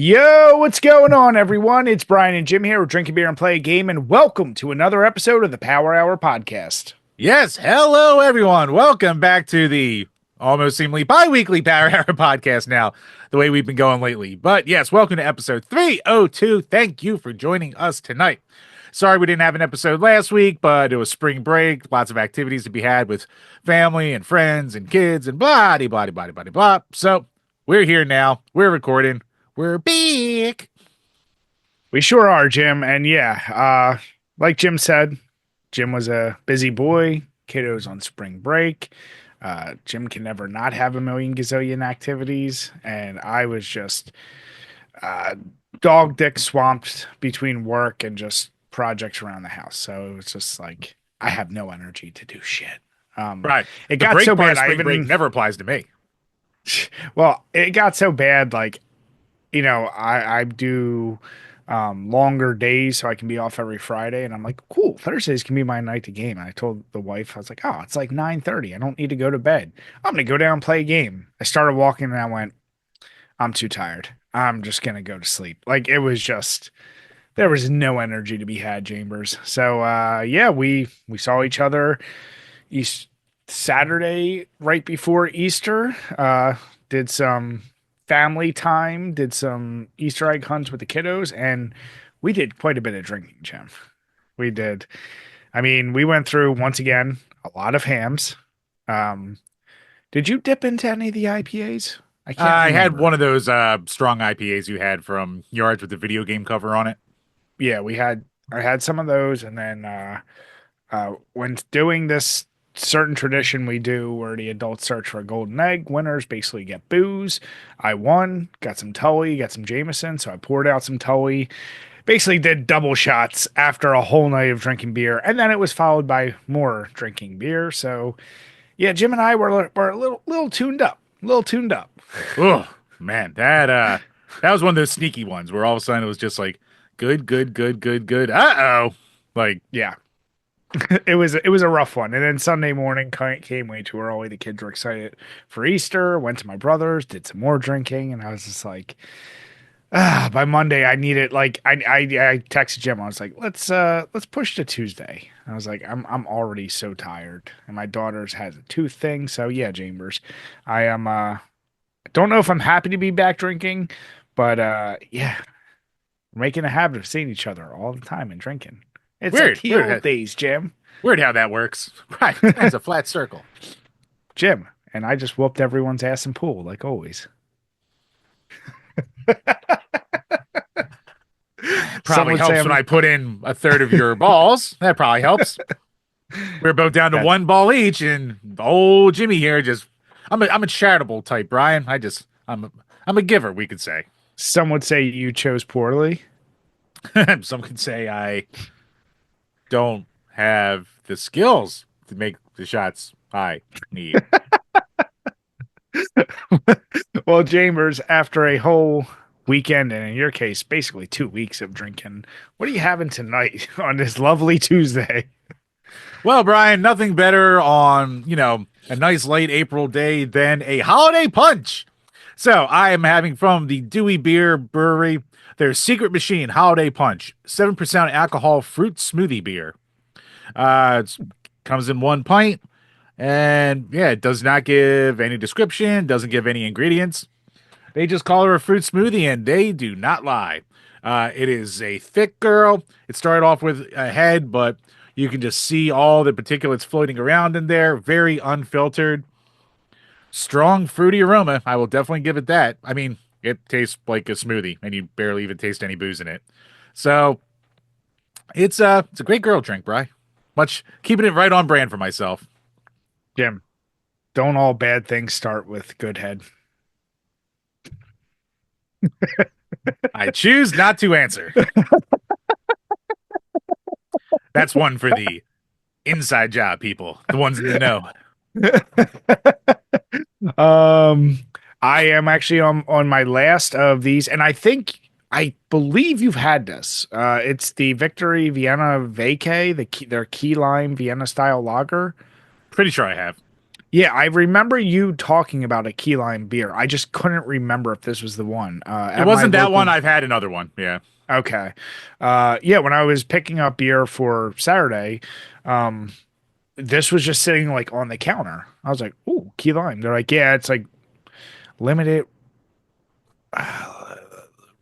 Yo, what's going on, everyone? It's Brian and Jim here. We're drinking beer and play a game, and welcome to another episode of the Power Hour podcast. Yes, hello everyone. Welcome back to the almost seemingly bi-weekly Power Hour podcast now, the way we've been going lately. But yes, welcome to episode 302. Thank you for joining us tonight. Sorry we didn't have an episode last week, but it was spring break, lots of activities to be had with family and friends and kids and blah, blah, blah, blah, blah, blah. So we're here now. We're recording. We're big. We sure are, Jim. And yeah, like Jim said, Jim was a busy boy. Kiddos on spring break. Jim can never not have a million gazillion activities. And I was just uh, dog dick swamped between work and just projects around the house. So it was just like, I have no energy to do shit. Right. It The got break so part bad. of spring break never applies to me. Well, it got so bad. Like, I do longer days so I can be off every Friday. And I'm like, cool, Thursdays can be my night to game. And I told the wife, I was like, oh, it's like 9:30. I don't need to go to bed. I'm going to go down and play a game. I started walking and I went, I'm too tired. I'm just going to go to sleep. Like, it was just, there was no energy to be had, Chambers. So, yeah, we saw each other East Saturday right before Easter. Did some family time, did some Easter egg hunts with the kiddos, and we did quite a bit of drinking, Jim. We did. I mean, we went through once again a lot of hams. Um, did you dip into any of the IPAs? I can't I had remember. one of those strong IPAs you had from Yards with the video game cover on it. Yeah, we had. I had some of those, and then when doing this certain tradition we do where the adults search for a golden egg, winners basically get booze. I won, got some Tully, got some Jameson, so I poured out some Tully. Basically did double shots after a whole night of drinking beer, and then it was followed by more drinking beer. So yeah, Jim and I were a little tuned up, a little tuned up. Oh man, that was one of those sneaky ones where all of a sudden it was just like good, good, good, good, good. Uh-oh. Like, Yeah, it was a rough one. And then Sunday morning came way too early. The kids were excited for Easter. Went to my brother's, did some more drinking, and I was just like, by Monday I needed I texted Jim. I was like, let's push to Tuesday. I was like, I'm already so tired, and my daughter's has a tooth thing. So yeah, Chambers, I am don't know if I'm happy to be back drinking, but yeah, we're making a habit of seeing each other all the time and drinking. It's like weird, the weird, old days, Jim. weird how that works. Right, that's a flat circle. Jim, and I just whooped everyone's ass in pool like always. Some Probably would say helps when I put in a third of your balls. That probably helps. We're both down to that one ball each, and old Jimmy here just I'm a charitable type, Brian. I'm a giver, we could say. some would say you chose poorly. Some could say I don't have the skills to make the shots I need. Well, Chambers, after a whole weekend, and in your case, basically 2 weeks of drinking, what are you having tonight on this lovely Tuesday? Well, Brian, nothing better on, a nice late April day than a holiday punch. So I am having from the Dewey Beer Brewery their Secret Machine Holiday Punch, 7% alcohol fruit smoothie beer. It comes in 1 pint, and yeah, it does not give any description, doesn't give any ingredients. They just call her a fruit smoothie, and they do not lie. It is a thick girl. It started off with a head, but you can just see all the particulates floating around in there. Very unfiltered. Strong fruity aroma. I will definitely give it that. I mean, it tastes like a smoothie, and you barely even taste any booze in it. So it's a great girl drink, Bry. Much keeping it right on brand for myself. Jim, don't all bad things start with good head? I choose not to answer. That's one for the inside job people, the ones in the know. Um, I am actually on my last of these, and I believe you've had this. It's the Victory Vienna Vacay, their key lime Vienna style lager. Pretty sure I have. Yeah, I remember you talking about a key lime beer. I just couldn't remember if this was the one. It At my wasn't that one. local. I've had another one. Yeah. Okay. Yeah, when I was picking up beer for Saturday, um, this was just sitting like on the counter. I was like, "Ooh, key lime." They're like, "Yeah, it's like limited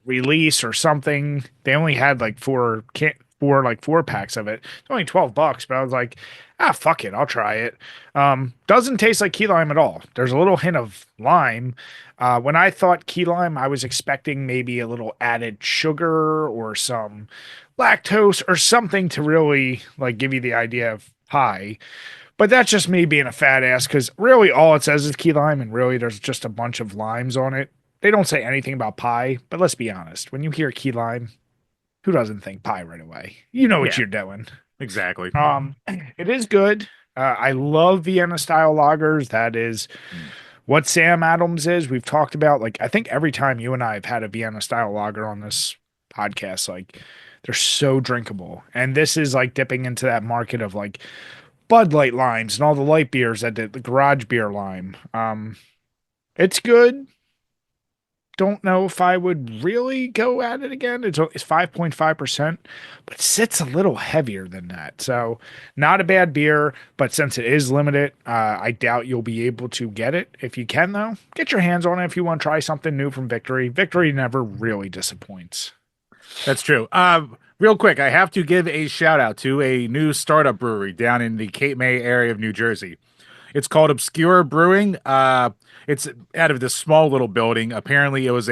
release or something." They only had like four packs of it. It's only $12, but I was like, ah, fuck it, I'll try it. Doesn't taste like key lime at all. There's a little hint of lime. When I thought key lime, I was expecting maybe a little added sugar or some lactose or something to really like give you the idea of pie. But that's just me being a fat ass because really all it says is key lime, and really there's just a bunch of limes on it. They don't say anything about pie, but let's be honest. When you hear key lime, who doesn't think pie right away? You know what Yeah. you're doing. Exactly. It is good. I love Vienna style lagers. That is Mm. what Sam Adams is. We've talked about like I think every time you and I have had a Vienna style lager on this podcast, like they're so drinkable. And this is like dipping into that market of like Bud Light limes and all the light beers that did the garage beer lime. It's good. Don't know if I would really go at it again. It's 5.5%, but it sits a little heavier than that. So not a bad beer, but since it is limited, I doubt you'll be able to get it. If you can though, get your hands on it if you want to try something new from Victory. Victory never really disappoints. That's true. Real quick, I have to give a shout out to a new startup brewery down in the Cape May area of New Jersey. It's called Obscure Brewing. It's out of this small little building. Apparently, it was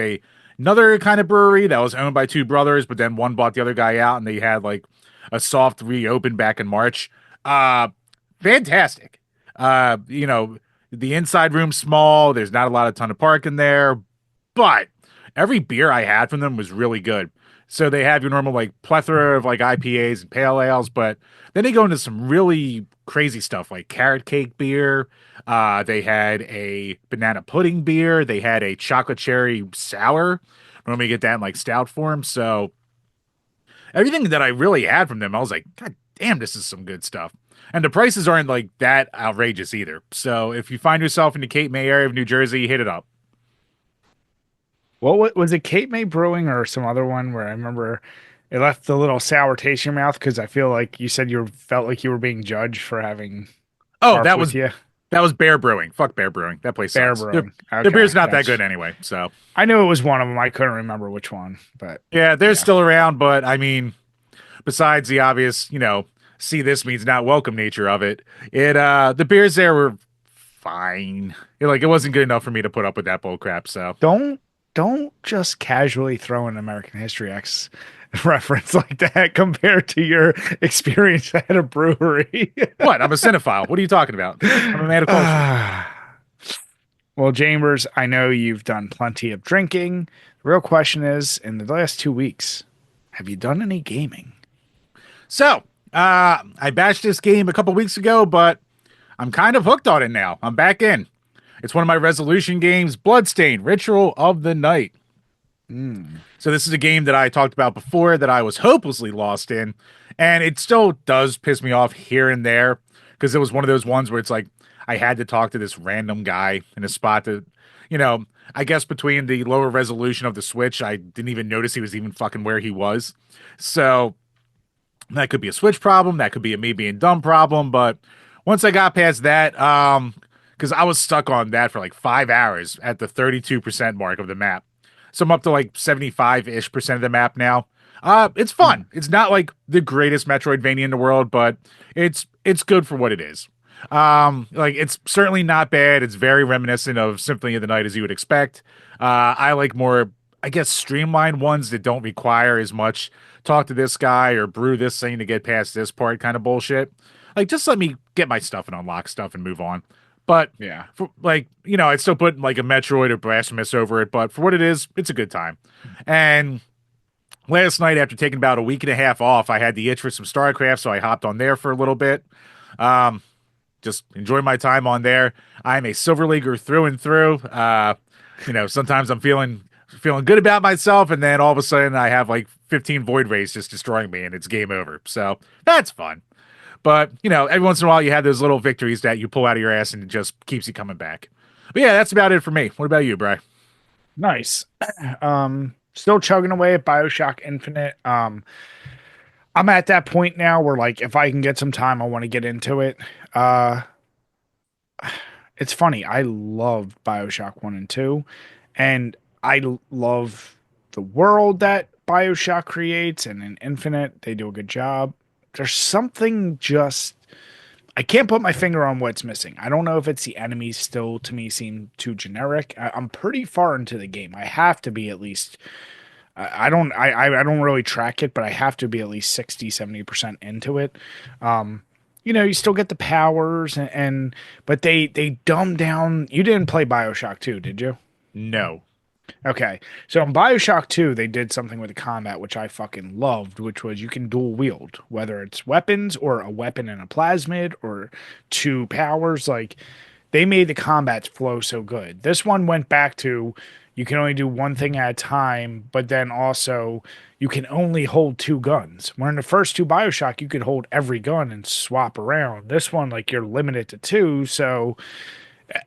another kind of brewery that was owned by two brothers, but then one bought the other guy out, and they had like a soft reopen back in March. Uh, Fantastic. You know, the inside room's small. There's not a lot of ton of parking there, but every beer I had from them was really good. So they have your normal like plethora of like IPAs and pale ales, but then they go into some really crazy stuff like carrot cake beer. They had a banana pudding beer. They had a chocolate cherry sour. Normally you get that in like stout form. So everything that I really had from them, I was like, God damn, this is some good stuff. And the prices aren't like that outrageous either. So if you find yourself in the Cape May area of New Jersey, hit it up. What was it, Cape May Brewing or some other one where I remember it left the little sour taste in your mouth because I feel like you said you felt like you were being judged for having Oh, carp with you. that was Bear Brewing. Fuck Bear Brewing. That place Bear sucks. Brewing. Their Okay, beer's not that that's. good anyway. So I knew it was one of them. I couldn't remember which one, but yeah, they're yeah. still around, but I mean, besides the obvious, see this means not welcome nature of it, the beers there were fine. It wasn't good enough for me to put up with that bull crap. So Don't just casually throw an American History X reference like that compared to your experience at a brewery. what? I'm a cinephile. What are you talking about? I'm a man of culture. Ah. Well, Chambers, I know you've done plenty of drinking. The real question is, in the last 2 weeks, have you done any gaming? So, I bashed this game a couple weeks ago, but I'm kind of hooked on it now. I'm back in. It's one of my resolution games, Bloodstained Ritual of the Night. Hmm. So this is a game that I talked about before that I was hopelessly lost in, and it still does piss me off here and there because it was one of those ones where it's like I had to talk to this random guy in a spot that, I guess between the lower resolution of the Switch, I didn't even notice he was even fucking where he was. So that could be a Switch problem, that could be a me being dumb problem, but once I got past that, because I was stuck on that for like 5 hours at the 32% mark of the map. So I'm up to like 75-ish% of the map now. It's fun. It's not like the greatest Metroidvania in the world, but it's good for what it is. Like it's certainly not bad. It's very reminiscent of Symphony of the Night as you would expect. I like more, I guess, streamlined ones that don't require as much talk to this guy or brew this thing to get past this part kind of bullshit. Like just let me get my stuff and unlock stuff and move on. But Yeah. for, like, I'd still put like a Metroid or Blasphemous over it, but for what it is, it's a good time. And last night, after taking about a week and a half off, I had the itch for some StarCraft, so I hopped on there for a little bit. Um, just enjoy my time on there. I'm a Silver Leaguer through and through. Sometimes I'm feeling good about myself, and then all of a sudden I have like 15 Void Rays just destroying me, and it's game over. So that's fun. But, every once in a while you have those little victories that you pull out of your ass and it just keeps you coming back. But yeah, that's about it for me. What about you, Bry? Nice. Still chugging away at BioShock Infinite. I'm at that point now where like if I can get some time, I want to get into it. Uh, it's funny. I love BioShock 1 and 2, and love the world that BioShock creates, and in Infinite, they do a good job. There's something just I can't put my finger on what's missing. I don't know if it's the enemies still to me seem too generic. I'm pretty far into the game. I have to be at least I don't really track it, but I have to be at least 60-70% into it. Um, you still get the powers and but they dumb down. You didn't play BioShock 2, did you? No. Okay. So in BioShock 2, they did something with the combat which I fucking loved, which was you can dual wield, whether it's weapons or a weapon and a plasmid or two powers. Like they made the combats flow so good. This one went back to you can only do one thing at a time, but then also you can only hold two guns. Where in the first two BioShock, you could hold every gun and swap around. This one, like you're limited to two, so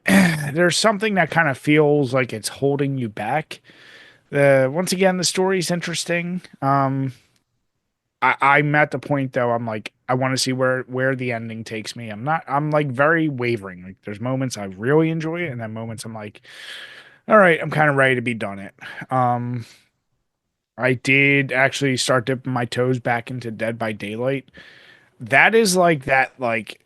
there's something that kind of feels like it's holding you back. Once again, the story's interesting. I'm at the point though. I'm like, I want to see where the ending takes me. I'm not. I'm like very wavering. Like, there's moments I really enjoy it, and then moments I'm like, all right, I'm kind of ready to be done it. Um, I did actually start dipping my toes back into Dead by Daylight. That is like that like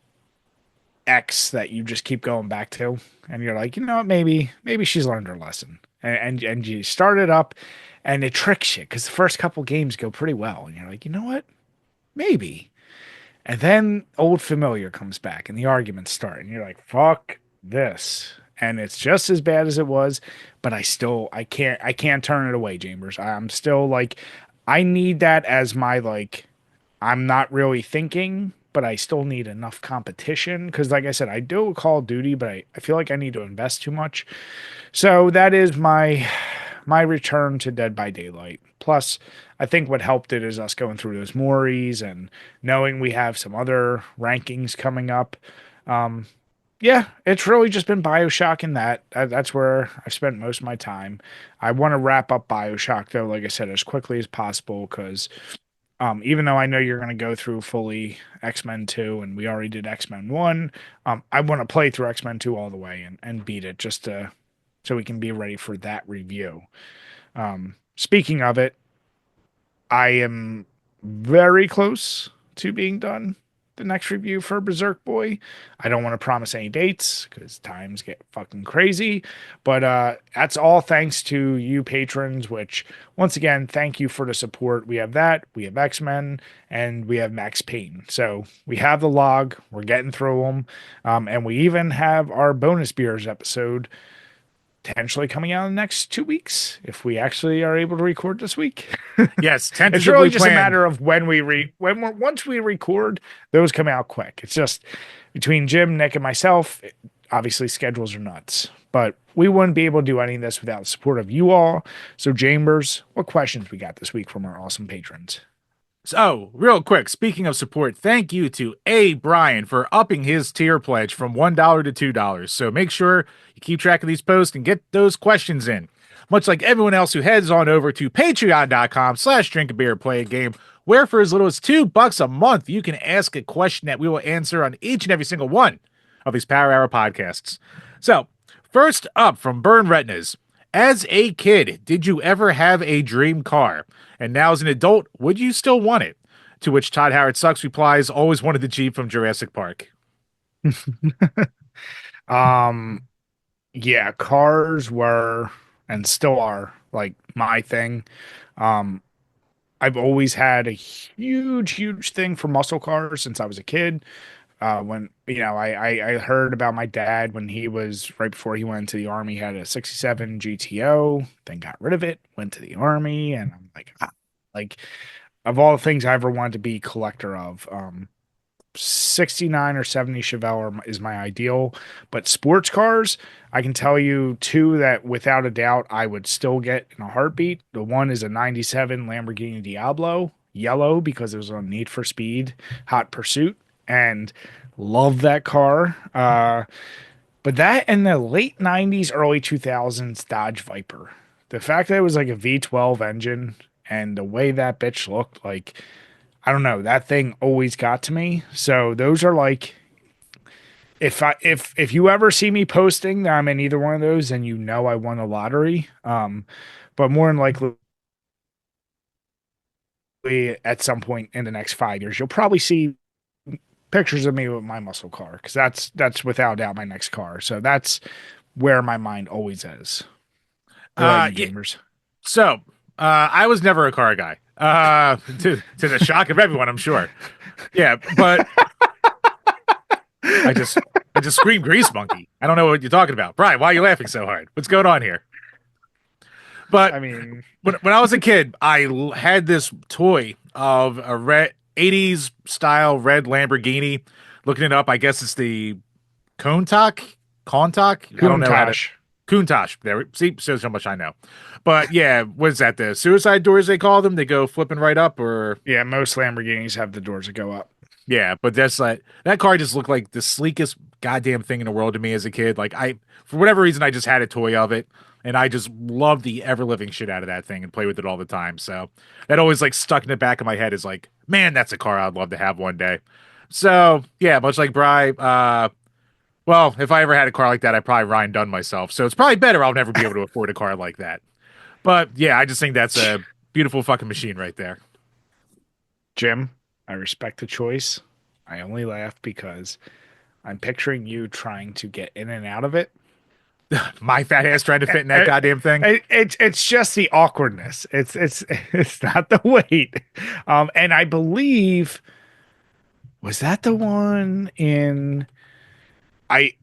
X that you just keep going back to, and you're like, you know what, maybe she's learned her lesson, and you start it up, and it tricks you because the first couple games go pretty well, and you're like, you know what, maybe, and then old familiar comes back, and the arguments start, and you're like, fuck this, and it's just as bad as it was, but I can't turn it away, Chambers. I'm still like, I need that as my like I'm not really thinking, but I still need enough competition because, like I said, I do Call of Duty, but I feel like I need to invest too much. So that is my return to Dead by Daylight. Plus, I think what helped it is us going through those Mories and knowing we have some other rankings coming up. Um, yeah, it's really just been Bioshock and that's where I've spent most of my time. I want to wrap up Bioshock though, like I said, as quickly as possible because even though I know you're going to go through fully X-Men 2 and we already did X-Men 1, I want to play through X-Men 2 all the way and beat it just to, so we can be ready for that review. Speaking of it, I am very close to being done the next review for Berserk Boy. I don't want to promise any dates because times get fucking crazy, but that's all thanks to you patrons, which once again, thank you for the support. We have that, we have X-Men, and we have Max Payne. So we have the log, we're getting through them, and we even have our bonus beers episode potentially coming out in the next 2 weeks if we actually are able to record this week. Yes, It's really tentatively just a planned. matter of once we record, those come out quick. It's just between Jim, Nick, and myself. Obviously, schedules are nuts, but we wouldn't be able to do any of this without the support of you all. So, Chambers, what questions we got this week from our awesome patrons? So, real quick, speaking of support, thank you to A. Brian for upping his tier pledge from $1 to $2. So make sure you keep track of these posts and get those questions in. Much like everyone else who heads on over to patreon.com/drinkABeerandPlayAGame, where for as little as $2 a month, you can ask a question that we will answer on each and every single one of these Power Hour podcasts. So, first up from Burn Retinas. As a kid, did you ever have a dream car? And now as an adult, would you still want it? To which Todd Howard Sucks replies, always wanted the Jeep from Jurassic Park. Um, yeah, cars were and still are like my thing. Um, I've always had a huge thing for muscle cars since I was a kid. When I heard about my dad when he was right before he went into the army, he had a '67 GTO, then got rid of it, went to the army, and I'm like, like of all the things I ever wanted to be collector of, 69 or 70 Chevelle is my ideal. But sports cars, I can tell you two that without a doubt I would still get in a heartbeat. The one is a '97 Lamborghini Diablo, yellow because it was on Need for Speed, Hot Pursuit. and love that car. But that in the late 90s, early 2000s Dodge Viper. The fact that it was like a V12 engine and the way that bitch looked, like, I don't know, that thing always got to me. So those are like, if you ever see me posting that I'm in either one of those, then you know I won a lottery. But more than likely at some point in the next 5 years, you'll probably see pictures of me with my muscle car because that's without doubt my next car. So that's where my mind always is. What about you, Yeah, gamers? so I was never a car guy. To the shock of everyone, I'm sure. Yeah, but I just I just screamed grease monkey. I don't know what you're talking about. Brian, why are you laughing so hard? What's going on here? But I mean, when I was a kid, had this toy of a red 80s style red Lamborghini. Looking it up, I guess it's the Countach. I don't know how to Countach. Countach. There, see, shows how much I know. But yeah, what is that? The suicide doors they call them? They go flipping right up, or Yeah, most Lamborghinis have the doors that go up. yeah. But that's like that car just looked like the sleekest goddamn thing in the world to me as a kid. Like for whatever reason, I just had a toy of it, and I just loved the ever living shit out of that thing and play with it all the time. So that always like stuck in the back of my head is like, man, that's a car I'd love to have one day. So yeah, much like Bry, well, if I ever had a car like that, I'd probably Ryan Dunn myself. So it's probably better I'll never be able to afford a car like that. But yeah, I just think that's a beautiful fucking machine right there. Jim, I respect the choice. I only laugh because I'm picturing you trying to get in and out of it. My fat ass trying to fit in that It- goddamn thing. it's just the awkwardness. It's not the weight. And I believe was that the one in I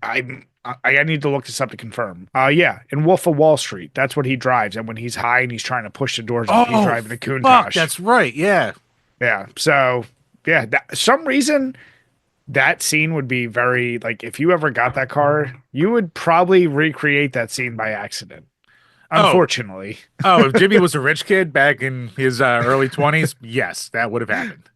need to look this up to confirm. Yeah, in Wolf of Wall Street, that's what he drives. And when he's high and he's trying to push the doors up, he's Oh, driving a fuck, Countach. that's right. Yeah. Yeah. So yeah, some reason that scene would be very like if you ever got that car, you would probably recreate that scene by accident. Oh, Unfortunately. oh, if Jimmy was a rich kid back in his early 20s, yes, that would have happened.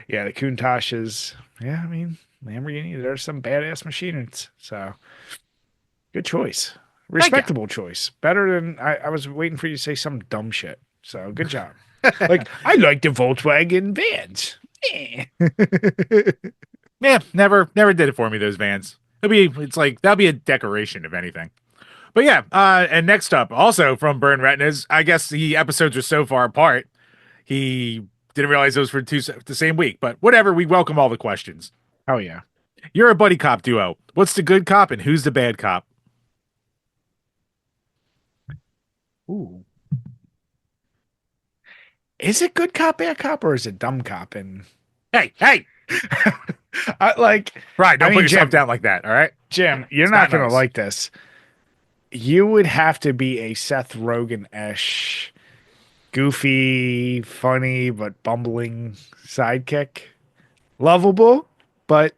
Yeah, the Countach is yeah, I mean, Lamborghini, there's some badass machines. So good choice. Thank you. Respectable choice. Better than I was waiting for you to say some dumb shit. So good job. Like, I like the Volkswagen vans. Eh. Yeah, never did it for me, those vans. It's like, that'll be a decoration, if anything. But yeah, and next up, also from Burn Retinas, I guess the episodes are so far apart, he didn't realize those for the same week. But whatever, we welcome all the questions. Oh yeah. You're a buddy cop duo. What's the good cop and who's the bad cop? Ooh. Is it good cop, bad cop, or is it dumb cop? And Hey, like, right, I don't put mean, yourself down like that, all right? Jim, you're It's not not gonna nice. like this. You would have to be a Seth Rogen-ish, goofy, funny, but bumbling sidekick. Lovable, but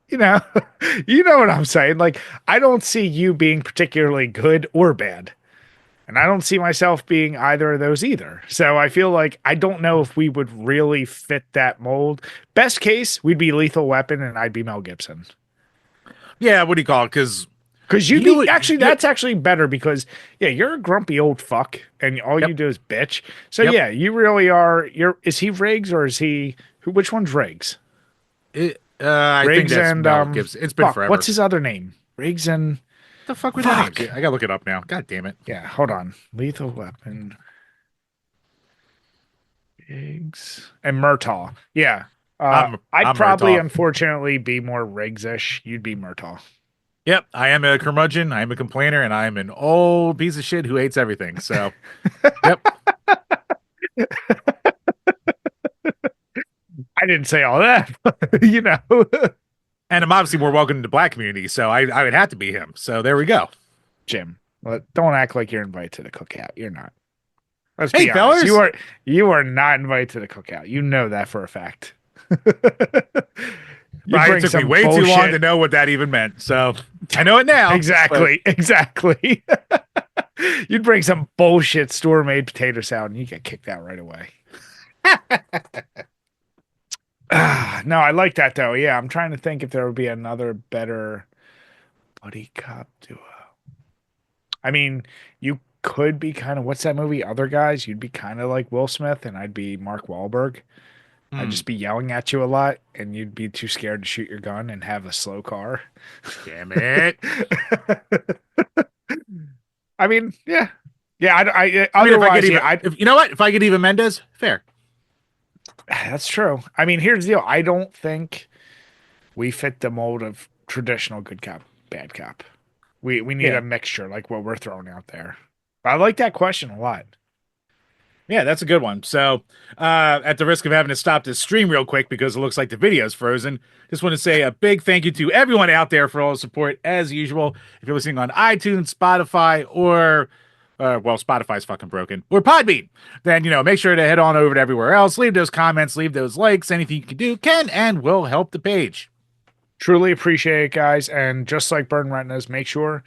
you know, you know what I'm saying. Like, I don't see you being particularly good or bad. And I don't see myself being either of those either. So I feel like I don't know if we would really fit that mold. Best case, we'd be Lethal Weapon and I'd be Mel Gibson. Yeah, what do you call it? Because Because you'd you be would, actually, you, that's actually better because, yeah, you're a grumpy old fuck and all yep, you do is bitch. So, yep. yeah, you really are. Is he Riggs or is he, which one's Riggs? I think Riggs that's and, Mel Gibson. It's been fuck, what's forever. his other name? Riggs and, The fuck were their names? fuck. Yeah, I gotta look it up now. God damn it. Yeah, hold on. Lethal Weapon, Riggs, and Murtaugh. Yeah. I'd I'm probably, Murtaugh. unfortunately, be more Riggs-ish. You'd be Murtaugh. Yep, I am a curmudgeon. I am a complainer, and I am an old piece of shit who hates everything. So, yep. I didn't say all that, but, you know. And I'm obviously more welcome to the black community, so I would have to be him. So there we go. Jim, don't act like you're invited to the cookout. You're not. Let's Hey, be honest. fellas. You are not invited to the cookout. You know that for a fact. You'd Brian, it bring took me some way too long to bullshit. know what that even meant. So I know it now. But Exactly. Exactly. You'd bring some bullshit store made potato salad and you get kicked out right away. No, I like that though. Yeah, I'm trying to think if there would be another better buddy cop duo. I mean, you could be kind of what's that movie? Other Guys. You'd be kind of like Will Smith, and I'd be Mark Wahlberg. I'd Hmm. just be yelling at you a lot, and you'd be too scared to shoot your gun and have a slow car. Damn it. I mean, yeah, yeah. I mean, if I get Otherwise, even, yeah. I if you know what, if I get even Mendez, fair. That's true. I mean, here's the deal. I don't think we fit the mold of traditional good cop, bad cop. We need a Yeah. mixture like what we're throwing out there. I like that question a lot. Yeah, that's a good one. So, at the risk of having to stop this stream real quick because it looks like the video's frozen, just want to say a big thank you to everyone out there for all the support as usual. If you're listening on iTunes, Spotify, or well, Spotify's fucking broken, or Podbean, then make sure to head on over to everywhere else. Leave those comments, leave those likes. Anything you can do can and will help the page. Truly appreciate it, guys. And just like Burn Retinas, make sure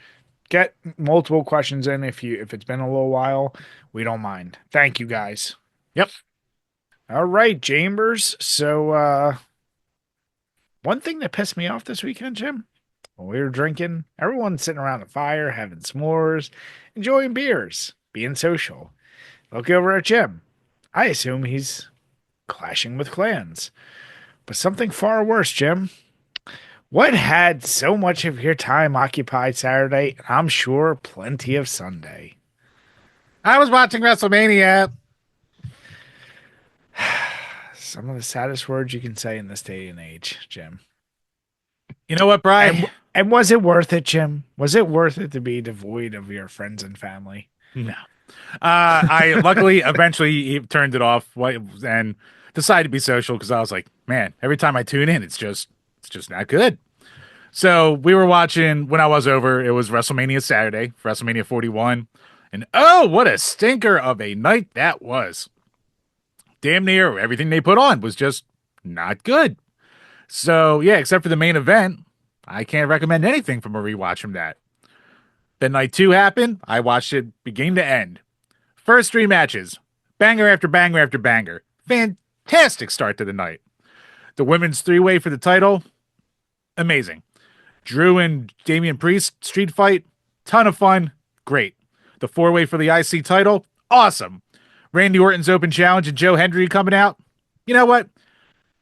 get multiple questions in if it's been a little while. We don't mind. Thank you, guys. Yep. All right, Chambers. So one thing that pissed me off this weekend, Jim, when we were drinking, everyone's sitting around the fire, having s'mores, enjoying beers, being social. Look over at Jim. I assume he's clashing with clans. But something far worse, Jim. What had so much of your time occupied Saturday, and I'm sure plenty of Sunday? I was watching WrestleMania. Some of the saddest words you can say in this day and age, Jim. You know what, Bry? And was it worth it, Jim? Was it worth it to be devoid of your friends and family? No. I luckily eventually turned it off and decided to be social because I was like, man, every time I tune in, it's just not good. So we were watching when I was over. It was WrestleMania Saturday, WrestleMania 41, and oh, what a stinker of a night that was! Damn near everything they put on was just not good. So yeah, except for the main event, I can't recommend anything from a rewatch from that. Then night two happened. I watched it beginning to end. First three matches, banger after banger after banger. Fantastic start to the night. The women's three-way for the title, amazing. Drew and Damian Priest street fight, ton of fun, great. The four-way for the IC title, awesome. Randy Orton's open challenge and Joe Hendry coming out. You know what?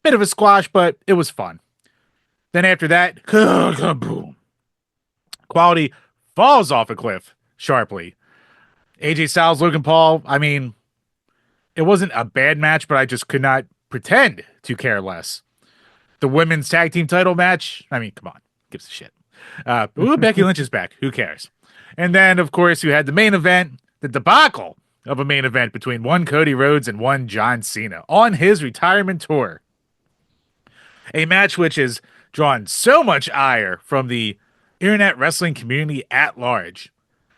Bit of a squash, but it was fun. Then after that, boom. Quality falls off a cliff sharply. AJ Styles, Logan Paul, I mean, it wasn't a bad match, but I just could not pretend to care less. The women's tag team title match, I mean, come on, gives a shit. Becky Lynch is back. Who cares? And then, of course, you had the main event, the debacle of a main event between one Cody Rhodes and one John Cena on his retirement tour. A match which has drawn so much ire from the internet wrestling community at large.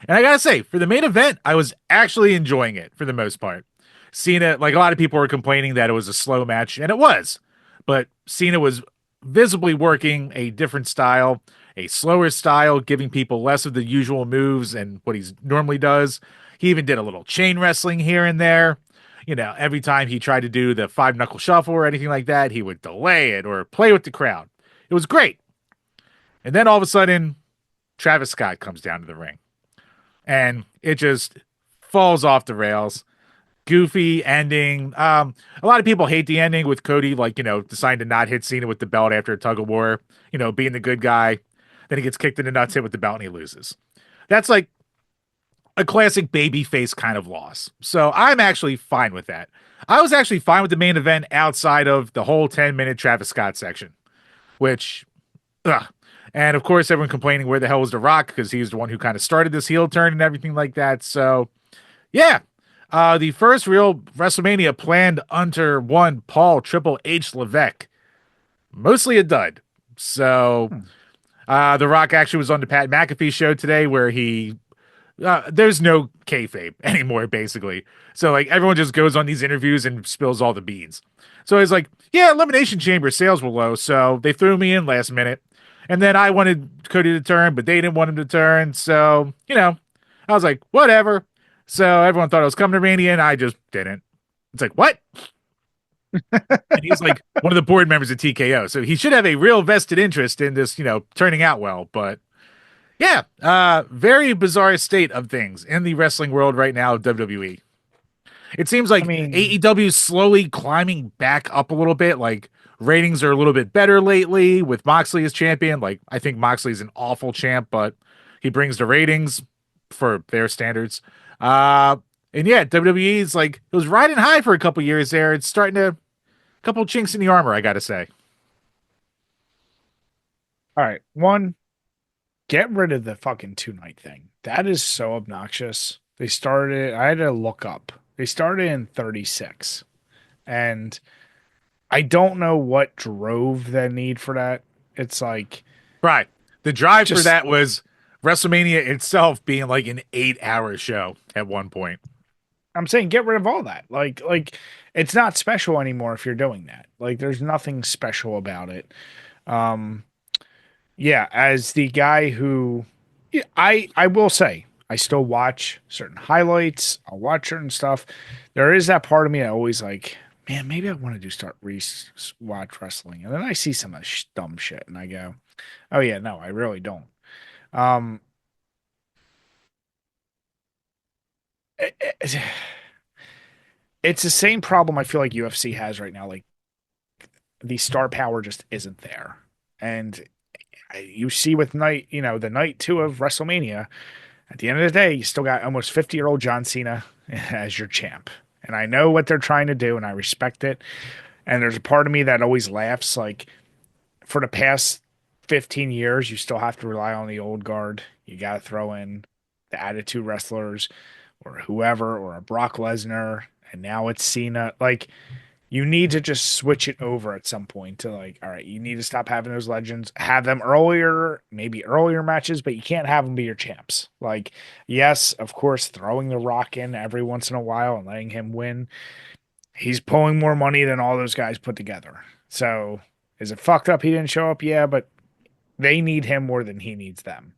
And I gotta say, for the main event, I was actually enjoying it for the most part. Cena, like a lot of people were complaining that it was a slow match, and it was. But Cena was visibly working a different style, a slower style, giving people less of the usual moves and what he normally does. He even did a little chain wrestling here and there. Every time he tried to do the five knuckle shuffle or anything like that, he would delay it or play with the crowd. It was great. And then all of a sudden, Travis Scott comes down to the ring and it just falls off the rails. Goofy ending. A lot of people hate the ending with Cody, like, deciding to not hit Cena with the belt after a tug of war, being the good guy. Then he gets kicked in the nuts, hit with the belt, and he loses. That's like a classic babyface kind of loss. So I'm actually fine with that. I was actually fine with the main event outside of the whole 10-minute Travis Scott section, which, ugh. And of course, everyone complaining where the hell was The Rock because he's the one who kind of started this heel turn and everything like that. So, yeah. The first real WrestleMania planned under one Paul Triple H Levesque. Mostly a dud. So, The Rock actually was on the Pat McAfee show today where there's no kayfabe anymore, basically. So, like, everyone just goes on these interviews and spills all the beans. So he's like, yeah, Elimination Chamber sales were low, so they threw me in last minute. And then I wanted Cody to turn, but they didn't want him to turn. So, I was like, whatever. So everyone thought I was coming to Randy, and I just didn't. It's like, what? And he's like one of the board members of TKO. So he should have a real vested interest in this, turning out well. But yeah, very bizarre state of things in the wrestling world right now of WWE. It seems I like mean, AEW is slowly climbing back up a little bit. Like ratings are a little bit better lately with Moxley as champion. Like I think Moxley's an awful champ, but he brings the ratings for their standards. Uh, and yeah, WWE is like it was riding high for a couple years there. It's starting to couple chinks in the armor, I gotta say. all right. One, get rid of the fucking 2 night thing. That is so obnoxious. They started, I had to look up. They started in 36. And I don't know what drove the need for that. It's like, Right. The drive for just, that was WrestleMania itself being like an 8-hour show at one point. I'm saying get rid of all that. It's not special anymore if you're doing that. Like, there's nothing special about it. Um, yeah, as the guy who, yeah, I will say I still watch certain highlights. I'll watch certain stuff. There is that part of me that always like, man, maybe I want to do start re watch wrestling, and then I see some of the dumb shit, and I go, oh yeah, no, I really don't. Um, it- it- it's the same problem I feel like UFC has right now. Like the star power just isn't there, and you see with the night two of WrestleMania. At the end of the day, you still got almost 50-year-old John Cena as your champ. And I know what they're trying to do and I respect it. And there's a part of me that always laughs like for the past 15 years, you still have to rely on the old guard. You got to throw in the attitude wrestlers or whoever or a Brock Lesnar. And now it's Cena. Like, you need to just switch it over at some point to like, all right, you need to stop having those legends, have them earlier, maybe earlier matches, but you can't have them be your champs. Like, yes, of course, throwing the Rock in every once in a while and letting him win, he's pulling more money than all those guys put together. So is it fucked up he didn't show up? Yeah, but they need him more than he needs them.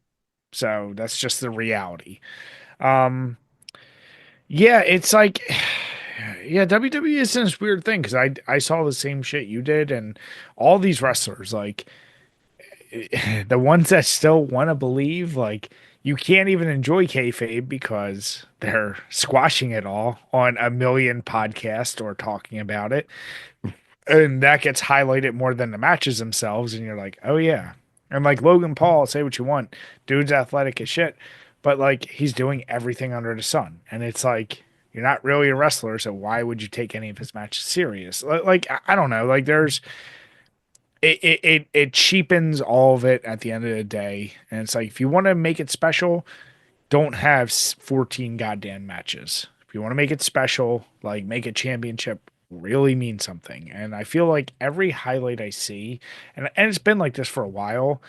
So that's just the reality. Um, yeah, it's like yeah, WWE is this weird thing because I saw the same shit you did, and all these wrestlers, like the ones that still want to believe, like you can't even enjoy kayfabe because they're squashing it all on a million podcasts or talking about it, and that gets highlighted more than the matches themselves, and you're like, oh yeah, and like Logan Paul, say what you want, dude's athletic as shit, but like he's doing everything under the sun, and it's like you're not really a wrestler, so why would you take any of his matches serious? Like I don't know, like there's it cheapens all of it at the end of the day, and it's like if you want to make it special, don't have 14 goddamn matches. If you want to make it special, like make a championship really mean something. And I feel like every highlight I see, and it's been like this for a while,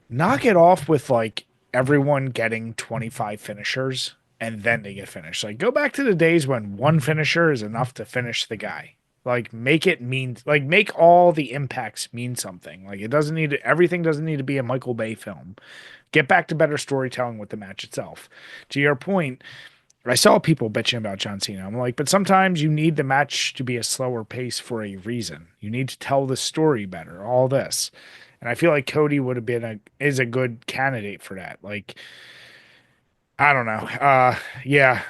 knock it off with like everyone getting 25 finishers and then they get finished. Like go back to the days when one finisher is enough to finish the guy. Like make it mean like make all the impacts mean something. Like it doesn't need to, everything doesn't need to be a Michael Bay film. Get back to better storytelling with the match itself. To your point, I saw people bitching about John Cena. I'm like, but sometimes you need the match to be a slower pace for a reason. You need to tell the story better, all this. And I feel like Cody would have been is a good candidate for that. Like, I don't know. Yeah.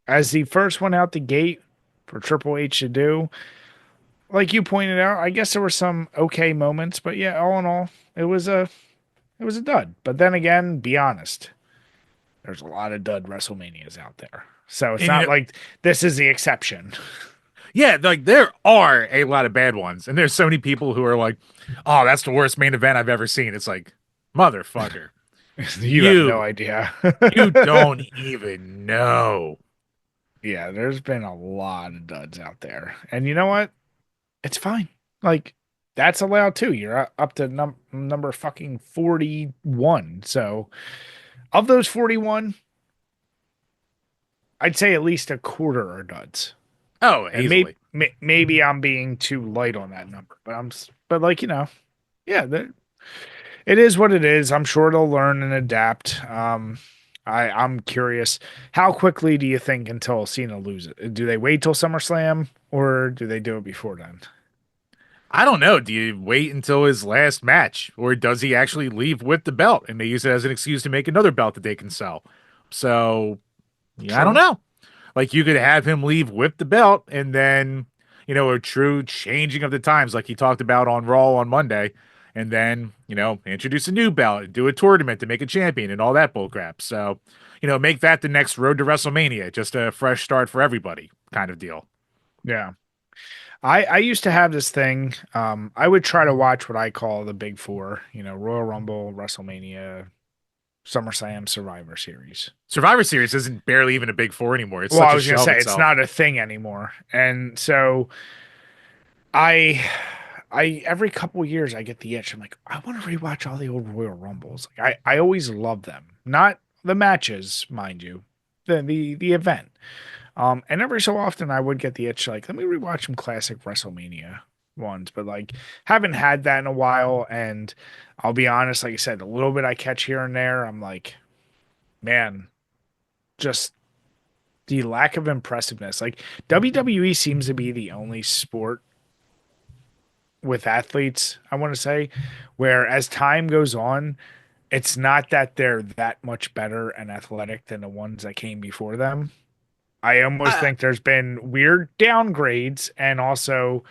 As the first one out the gate for Triple H to do, like you pointed out, I guess there were some okay moments, but yeah, all in all, it was a dud. But then again, be honest, there's a lot of dud WrestleManias out there. So it's And not like this is the exception. yeah, like there are a lot of bad ones, and there's so many people who are like, "Oh, that's the worst main event I've ever seen." It's like, motherfucker, You have no you idea. you don't even know. Yeah, there's been a lot of duds out there. And you know what? It's fine. Like that's allowed too. You're up to number fucking 41. So, of those 41, I'd say at least a quarter are duds. Oh, And easily. maybe I'm being too light on that number, but but like, yeah, it is what it is. I'm sure they'll learn and adapt. I'm curious. How quickly do you think until Cena loses it? Do they wait till SummerSlam or do they do it before then? I don't know. Do you wait until his last match, or does he actually leave with the belt and they use it as an excuse to make another belt that they can sell? So, yeah, I don't True. know. Like you could have him leave with the belt and then, a true changing of the times like he talked about on Raw on Monday, and then, introduce a new belt, do a tournament to make a champion and all that bull crap. So, make that the next road to WrestleMania, just a fresh start for everybody kind of deal. Yeah. I used to have this thing. I would try to watch what I call the big four, Royal Rumble, WrestleMania, SummerSlam, Survivor Series. Survivor Series isn't barely even a big four anymore. It's Well, I such a was gonna shell of say it's itself. not a thing anymore. And so I every couple years I get the itch. I'm like, I want to rewatch all the old Royal Rumbles. Like I always love them. Not the matches, mind you. The event. And every so often I would get the itch, like, let me rewatch some classic WrestleMania ones, but like haven't had that in a while. And I'll be honest, like I said, a little bit I catch here and there. I'm like, man, just the lack of impressiveness. Like WWE seems to be the only sport with athletes, I want to say, where as time goes on, it's not that they're that much better and athletic than the ones that came before them. I almost Uh, think there's been weird downgrades and also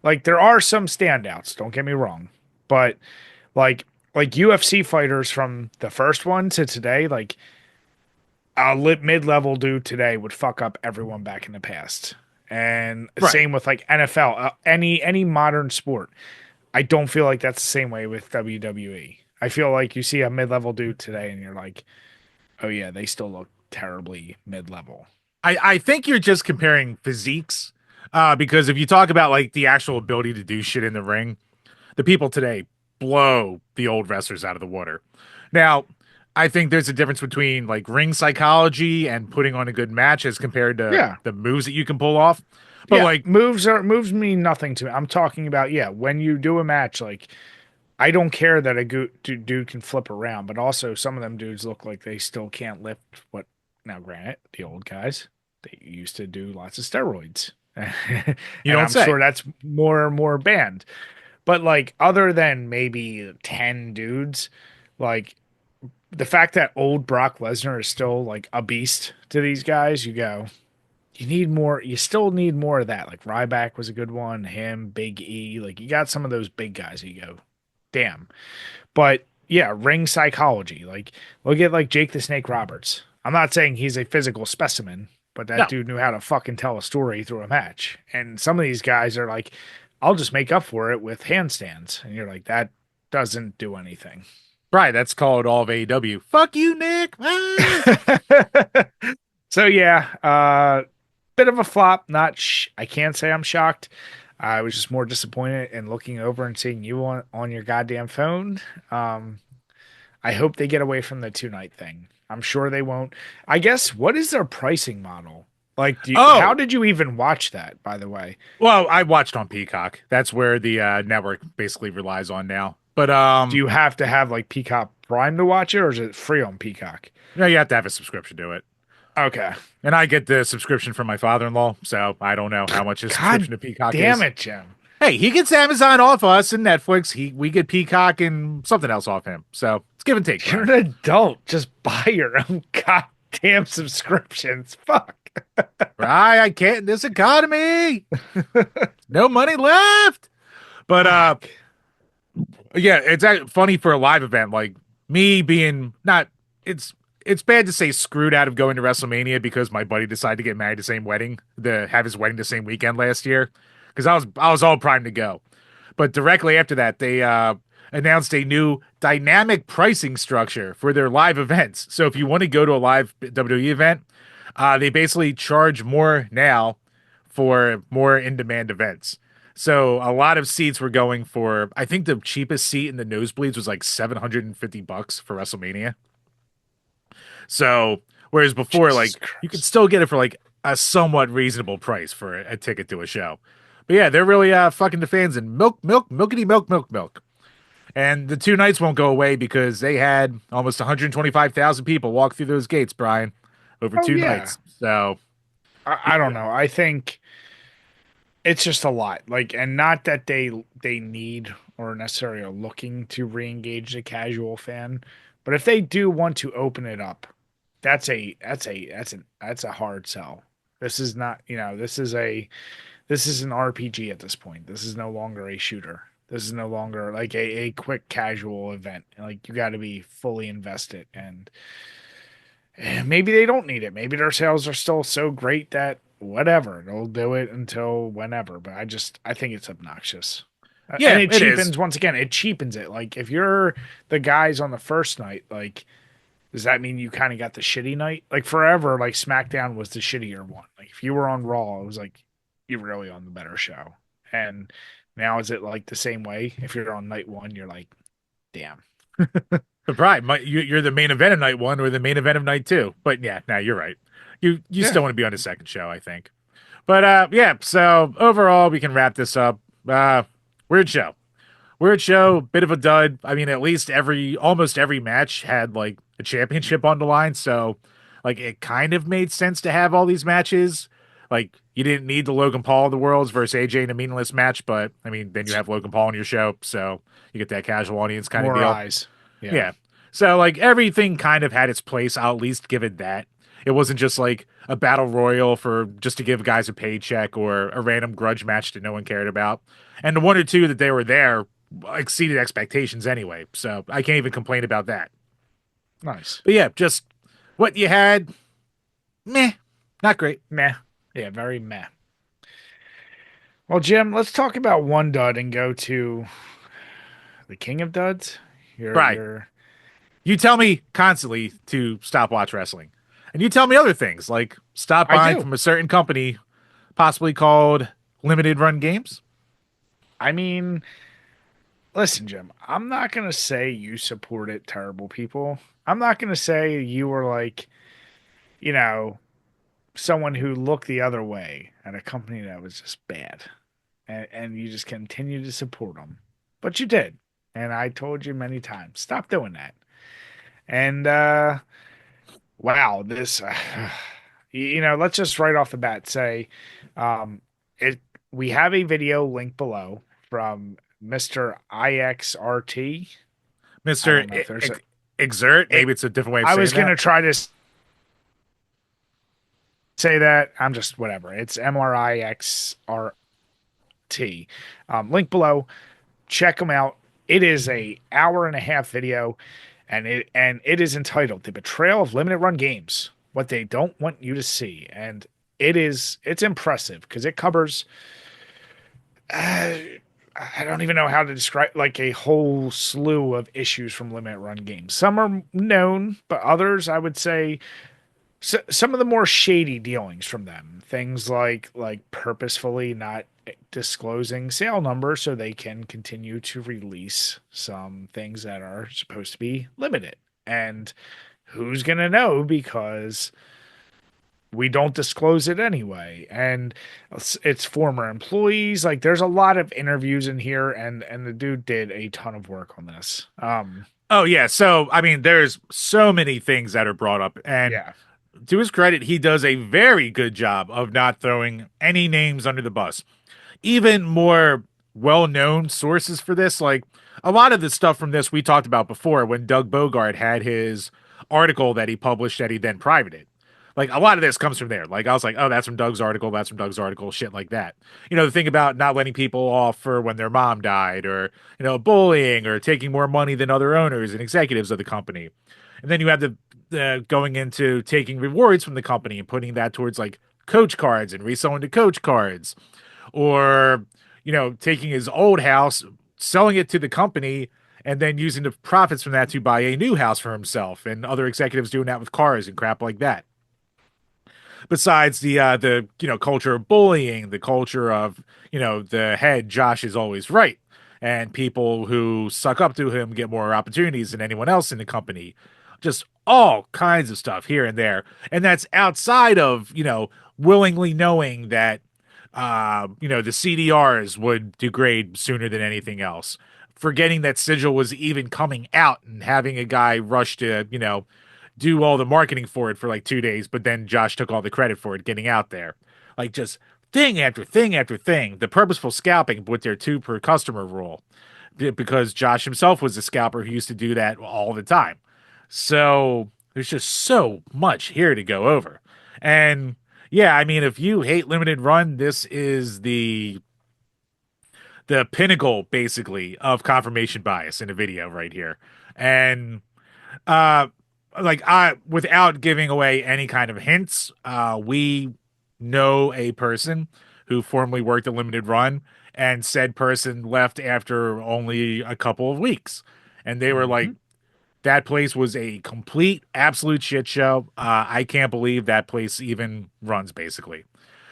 like there are some standouts, don't get me wrong. But like UFC fighters from the first one to today, like a mid-level dude today would fuck up everyone back in the past. And right. same with like NFL, any modern sport. I don't feel like that's the same way with WWE. I feel like you see a mid-level dude today and you're like, "Oh yeah, they still look terribly mid-level." I think you're just comparing physiques. Because if you talk about like the actual ability to do shit in the ring, the people today blow the old wrestlers out of the water. Now, I think there's a difference between like ring psychology and putting on a good match as compared to Yeah. the moves that you can pull off. But Yeah, like, moves mean nothing to me. I'm talking about, yeah, when you do a match, like I don't care that a dude can flip around, but also some of them dudes look like they still can't lift what. Now, granted, the old guys, they used to do lots of steroids. you And don't I'm say. sure that's more and more banned. But like other than maybe 10 dudes, like the fact that old Brock Lesnar is still like a beast to these guys, you go, you need more. You still need more of that. Like Ryback was a good one. Him, Big E. Like you got some of those big guys. You go, damn. But yeah, ring psychology. Like look at like Jake the Snake Roberts. I'm not saying he's a physical specimen, but that No. dude knew how to fucking tell a story through a match. And some of these guys are like, I'll just make up for it with handstands. And you're like, that doesn't do anything. Right, that's called all of AEW. Fuck you, Nick. Ah! So yeah, bit of a flop. Not I can't say I'm shocked. I was just more disappointed in looking over and seeing you on your goddamn phone. Um, I hope they get away from the 2 night thing. I'm sure they won't. I guess what is their pricing model? Like, how Oh, did you even watch that, by the way? well, I watched on Peacock. That's where the network basically relies on now. But Do you have to have like Peacock Prime to watch it, or is it free on Peacock? you have to have a subscription to it. Okay. And I get the subscription from my father-in-law, so I don't know how much his God subscription to Peacock damn is. it, Jim. Hey, he gets Amazon off us and Netflix. We get Peacock and something else off him. So it's give and take, You're Brian. an adult. Just buy your own goddamn subscriptions. Fuck. Right, I can't in this economy. No money left. But Fuck. yeah, it's funny for a live event like me being not. It's bad to say screwed out of going to WrestleMania because my buddy decided to get married the same wedding, to have his wedding the same weekend last year, because I was all primed to go. But directly after that, they announced a new dynamic pricing structure for their live events. So if you want to go to a live WWE event, they basically charge more now for more in-demand events. So a lot of seats were going for, I think the cheapest seat in the nosebleeds was like $750 for WrestleMania. So whereas before, Jesus like you could Christ. still get it for like a somewhat reasonable price for a ticket to a show. But yeah, they're really fucking the fans and milk, milk, milkity milk, milk, milk. And the two nights won't go away because they had almost 125,000 people walk through those gates, Brian, over Oh two yeah. nights. So, I don't know. I think it's just a lot. Like, and not that they need or necessarily are looking to re-engage the casual fan, but if they do want to open it up, that's a hard sell. This is not, this is an RPG at this point. This is no longer a shooter. This is no longer like a quick casual event. Like, you got to be fully invested, and maybe they don't need it. Maybe their sales are still so great that whatever, they'll do it until whenever. But I think it's obnoxious. And yeah, it it is. cheapens, once again, it cheapens it. Like, if you're the guys on the first night, like, does that mean you kind of got the shitty night? Like, forever, like, SmackDown was the shittier one. Like, if you were on Raw, it was like you're really on the better show. And now is it like the same way? If you're on night one, you're like, damn. But Brian, you're the main event of night one or the main event of night two. But yeah, now you're right. You Yeah, still want to be on the second show, I think. But yeah, so overall we can wrap this up. Weird show. Weird show, bit of a dud. I mean, at least almost every match had like a championship on the line, so like it kind of made sense to have all these matches. Like you didn't need the Logan Paul of the worlds versus AJ in a meaningless match, but I mean, then you have Logan Paul on your show, so you get that casual audience kind of more deal. eyes. Yeah, Yeah. So like everything kind of had its place. I'll at least give it that. It wasn't just like a battle royal for just to give guys a paycheck or a random grudge match that no one cared about. And the one or two that they were there exceeded expectations anyway. So I can't even complain about that. nice. But yeah, just what you had, meh, not great. Meh. Yeah, very meh. Well, Jim, let's talk about one dud and go to the king of duds. Right. You're You tell me constantly to stop watch wrestling. And you tell me other things like stop I buying do. from a certain company, possibly called Limited Run Games. I mean, listen, Jim, I'm not going to say you supported terrible people. I'm not going to say you were like, you know, someone who looked the other way at a company that was just bad. And you just continue to support them. But you did. And I told you many times, stop doing that. And wow, this let's just right off the bat say um it we have a video link below from Mr. IXRT. I Mr. don't know if there's a Exert. it, Maybe it's a different way of I saying was that. gonna try to say that. I'm just whatever. It's MRIXRT. Link below. Check them out. It is a hour and a half video, and it is entitled "The Betrayal of Limited Run Games: What They Don't Want You to See." And it's impressive because it covers uh, I don't even know how to describe, like, a whole slew of issues from limited run games. Some are known, but others I would say some of the more shady dealings from them. Things like purposefully not disclosing sale numbers so they can continue to release some things that are supposed to be limited. And who's going to know because we don't disclose it anyway. And it's former employees. Like, there's a lot of interviews in here, and the dude did a ton of work on this. Oh yeah. So I mean, there's so many things that are brought up, and Yeah. to his credit, he does a very good job of not throwing any names under the bus. Even more well-known sources for this, like a lot of the stuff from this we talked about before when Doug Bogart had his article that he published that he then privated. Like a lot of this comes from there. Like I was like, oh, that's from Doug's article, that's from Doug's article, shit like that. The thing about not letting people off for when their mom died, or bullying, or taking more money than other owners and executives of the company. And then you have the going into taking rewards from the company and putting that towards like coach cards and reselling the coach cards, or taking his old house, selling it to the company, and then using the profits from that to buy a new house for himself, and other executives doing that with cars and crap like that. Besides the culture of bullying, the culture of the head Josh is always right, and people who suck up to him get more opportunities than anyone else in the company. Just all kinds of stuff here and there, and that's outside of willingly knowing that the CDRs would degrade sooner than anything else forgetting that Sigil was even coming out and having a guy rush to, do all the marketing for it for like 2 days, but then Josh took all the credit for it getting out there. Like just thing after thing after thing. The purposeful scalping with their two per customer rule. Because Josh himself was a scalper who used to do that all the time. So there's just so much here to go over. And yeah, I mean, if you hate limited run, this is the pinnacle basically of confirmation bias in a video right here. And uh like I without giving away any kind of hints, we know a person who formerly worked a limited run, and said person left after only a couple of weeks. And they were like, Mhm. that place was a complete absolute shit show. I can't believe that place even runs basically.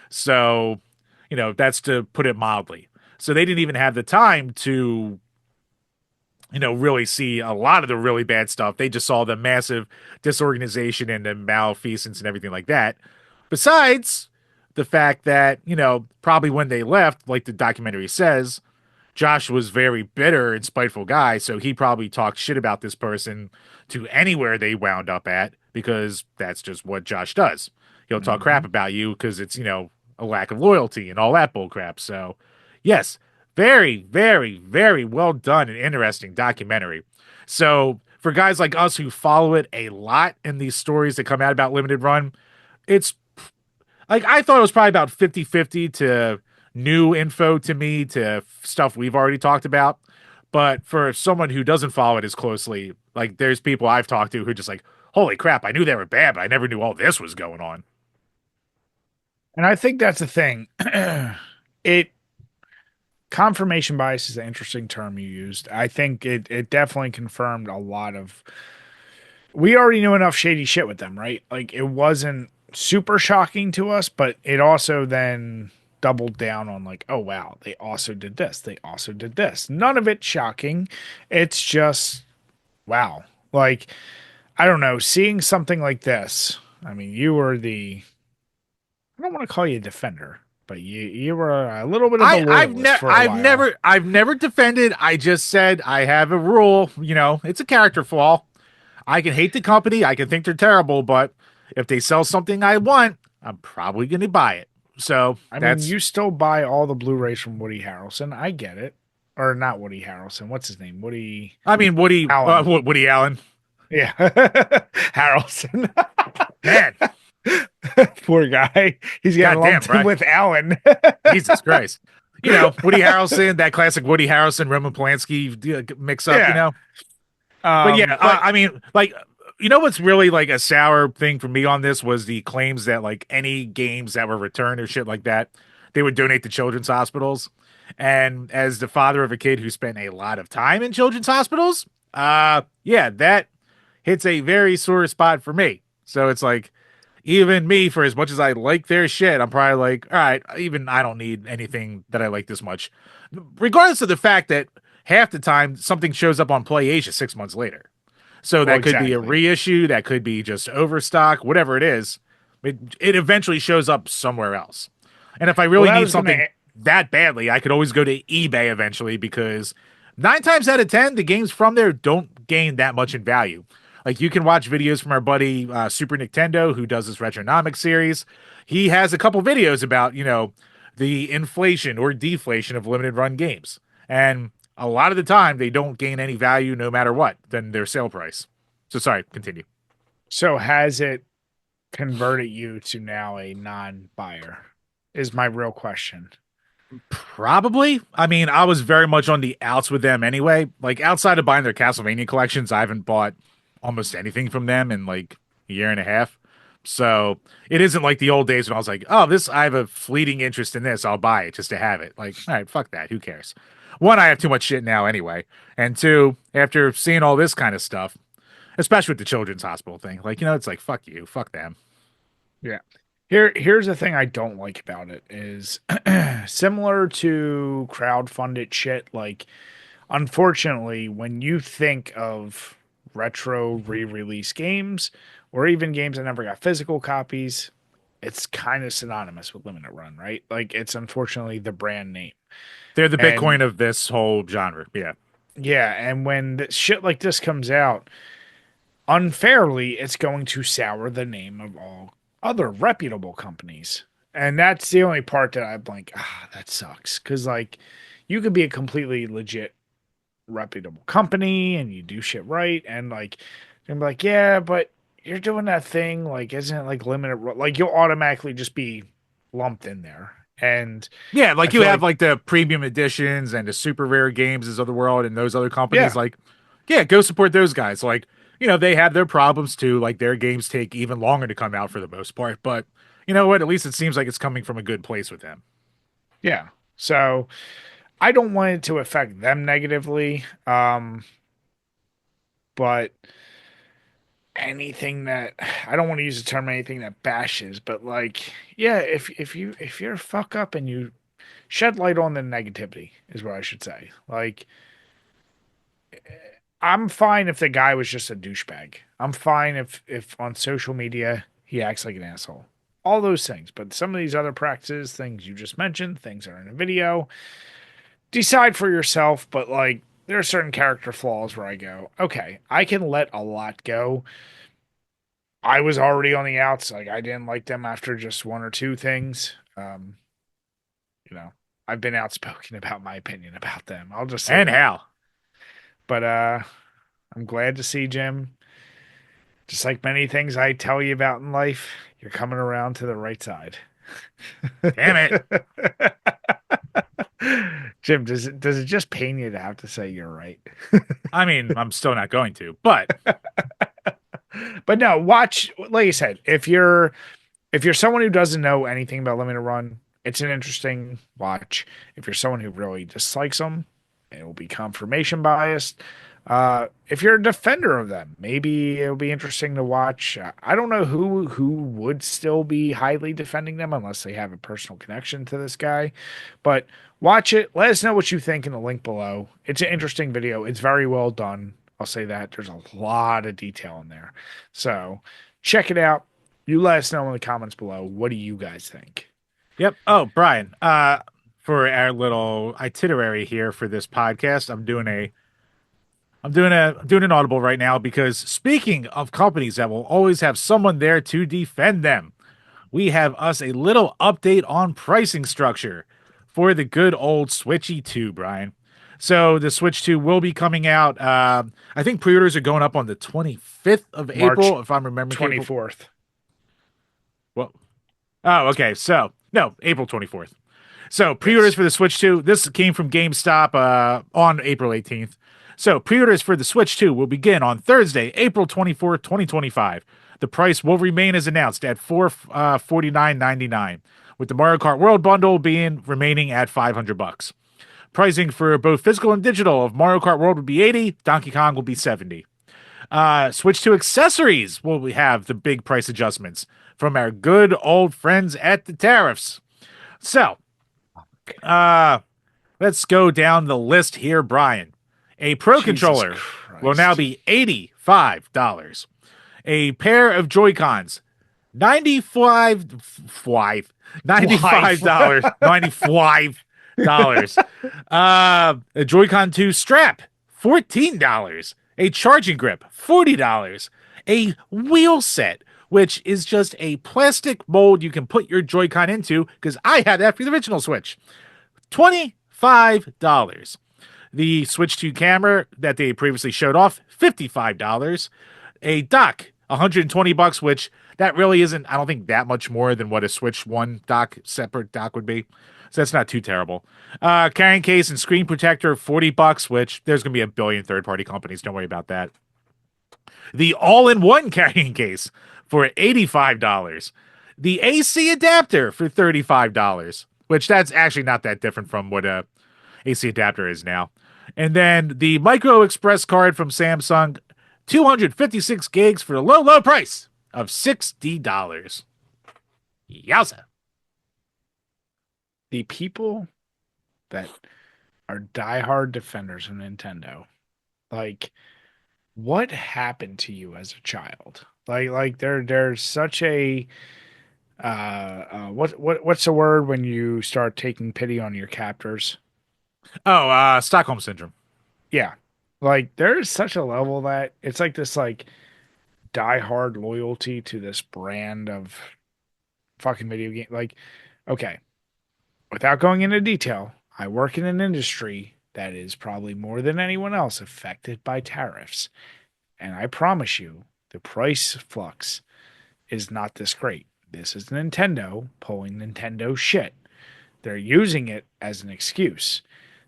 So, that's to put it mildly. So they didn't even have the time to, really see a lot of the really bad stuff. They just saw the massive disorganization and the malfeasance and everything like that. Besides the fact that, probably when they left, like the documentary says, Josh was very bitter and spiteful guy, so he probably talked shit about this person to anywhere they wound up at, because that's just what Josh does. He'll talk crap Mhm. about you because it's, a lack of loyalty and all that bull crap. So, yes, very, very, very well done and interesting documentary. So, for guys like us who follow it a lot in these stories that come out about limited run, it's like I thought it was probably about 50-50 to new info to me to stuff we've already talked about. But for someone who doesn't follow it as closely, like there's people I've talked to who are just like, holy crap, I knew they were bad, but I never knew all this was going on. And I think that's the thing. It confirmation bias is an interesting term you used. I think it definitely confirmed a lot of, we already knew enough shady shit with them, right? Like it wasn't super shocking to us, but it also then doubled down on like, oh wow, they also did this. They also did this. None of it shocking. It's just wow. Like I don't know, seeing something like this. I mean, you were the, I don't want to call you a defender, but you were a little bit of a loyalist for a while. I've never defended. I just said I have a rule. It's a character flaw. I can hate the company. I can think they're terrible, but if they sell something I want, I'm probably going to buy it. So I mean, that's you still buy all the Blu-rays from Woody Harrelson. I get it. Or not Woody Harrelson. What's his name? Woody I mean, Allen. Woody Allen. Yeah. Harrelson. Man, Poor guy. He's getting goddamn, lumped in bro. with Allen. Jesus Christ. Woody Harrelson, that classic Woody Harrelson, Roman Polanski mix up, Yeah. But yeah, But I mean, like, what's really like a sour thing for me on this was the claims that like any games that were returned or shit like that, they would donate to children's hospitals. And as the father of a kid who spent a lot of time in children's hospitals, yeah, that hits a very sore spot for me. So it's like, even me, for as much as I like their shit, I'm probably like, all right, even I don't need anything that I like this much. Regardless of the fact that half the time something shows up on Play Asia 6 months later. So well, that could be a exactly. reissue, that could be just overstock, whatever it is. It eventually shows up somewhere else. And if I Well, really that need was something gonna that badly, I could always go to eBay eventually, because 9 times out of 10, the games from there don't gain that much in value. Like you can watch videos from our buddy Super Nintendo, who does this Retronomics series. He has a couple videos about, the inflation or deflation of limited run games. And a lot of the time, they don't gain any value no matter what than their sale price. So sorry, continue. so has it converted you to now a non-buyer? Is my real question. Probably. I mean, I was very much on the outs with them anyway. Like outside of buying their Castlevania collections, I haven't bought almost anything from them in like a year and a half. So it isn't like the old days when I was like, oh, this, I have a fleeting interest in this. I'll buy it just to have it. Like, all right, fuck that. Who cares? One, I have too much shit now anyway. And two, after seeing all this kind of stuff, especially with the children's hospital thing, like, it's like, fuck you, fuck them. Yeah. Here's the thing I don't like about it is similar to crowdfunded shit. Like, unfortunately, when you think of retro re-release games or even games that never got physical copies, it's kind of synonymous with limited run, right? Like, it's unfortunately the brand name. They're the And Bitcoin of this whole genre. Yeah. Yeah, and when shit like this comes out, unfairly, it's going to sour the name of all other reputable companies. And that's the only part that I'm like, that sucks. Because, like, you could be a completely legit, reputable company and you do shit right. And, like, they're like, yeah, but you're doing that thing. Like, isn't it like limited? Like, you'll automatically just be lumped in there. And Yeah, I like you feel have like, like the premium editions and the super rare games as Otherworld and those other companies. yeah, Like, yeah, go support those guys. Like, they have their problems too. Like their games take even longer to come out for the most part. But you know what? At least it seems like it's coming from a good place with them. yeah. So I don't want it to affect them negatively. But anything that I don't want to use the term anything that bashes, but like, yeah, if you're a fuck up and you shed light on the negativity is what I should say. Like, I'm fine if the guy was just a douchebag. I'm fine if on social media he acts like an asshole. All those things, but some of these other practices, things you just mentioned, things that are in a video, decide for yourself. But like, there are certain character flaws where I go, okay, I can let a lot go. I was already on the outs. Like, I didn't like them after just one or two things. You know, I've been outspoken about my opinion about them. I'll just say And that. how? But I'm glad to see Jim. Just like many things I tell you about in life, you're coming around to the right side. Damn it. Jim, does it just pain you to have to say you're right? I mean, I'm still not going to, but But no, watch. Like you said, if you're someone who doesn't know anything about Limited Run, it's an interesting watch. If you're someone who really dislikes them, it will be confirmation biased. If you're a defender of them, maybe it'll be interesting to watch. I don't know who would still be highly defending them unless they have a personal connection to this guy. But watch it. Let us know what you think in the link below. It's an interesting video. It's very well done. I'll say that. There's a lot of detail in there. So check it out. You let us know in the comments below. What do you guys think? yep. Oh, Brian, for our little itinerary here for this podcast, I'm doing an audible right now because speaking of companies that will always have someone there to defend them, we have us a little update on pricing structure for the good old Switchy 2, Brian. So the Switch 2 will be coming out. I think pre-orders are going up on the 25th of March April, if I'm remembering April. 24th. Well, oh, okay. So no, April 24th. So pre-orders Yes. for the Switch 2. This came from GameStop on April 18th. So pre-orders for the Switch 2 will begin on Thursday, April 24th, 2025. The price will remain as announced at $449.99, with the Mario Kart World bundle being remaining at $500. Pricing for both physical and digital of Mario Kart World would be 80, Donkey Kong will be 70. Switch to accessories will we have the big price adjustments from our good old friends at the tariffs. So, uh let's go down the list here, Brian. A Pro Jesus controller will now Christ. be $85. A pair of Joy-Cons, 95 five, Wife. $95. $95. A Joy-Con 2 strap, $14. A charging grip, $40. A wheel set, which is just a plastic mold you can put your Joy-Con into, because I had that for the original Switch. $25. The Switch 2 camera that they previously showed off, $55. A dock, $120, which that really isn't, I don't think, that much more than what a Switch 1 dock, separate dock would be. So that's not too terrible. Carrying case and screen protector, $40, which there's going to be a billion third party companies. Don't worry about that. The all in one carrying case for $85. The AC adapter for $35, which that's actually not that different from what a AC adapter is now. And then the Micro Express card from Samsung, 256 gigs for the low, low price of $60. Yowza. The people that are diehard defenders of Nintendo, like, what happened to you as a child? Like there's such a what's the word when you start taking pity on your captors? Oh, Stockholm Syndrome. Yeah. Like there is such a level that it's like this like die hard loyalty to this brand of fucking video game. Like, okay, without going into detail, I work in an industry that is probably more than anyone else affected by tariffs. And I promise you, the price flux is not this great. This is Nintendo pulling Nintendo shit. They're using it as an excuse.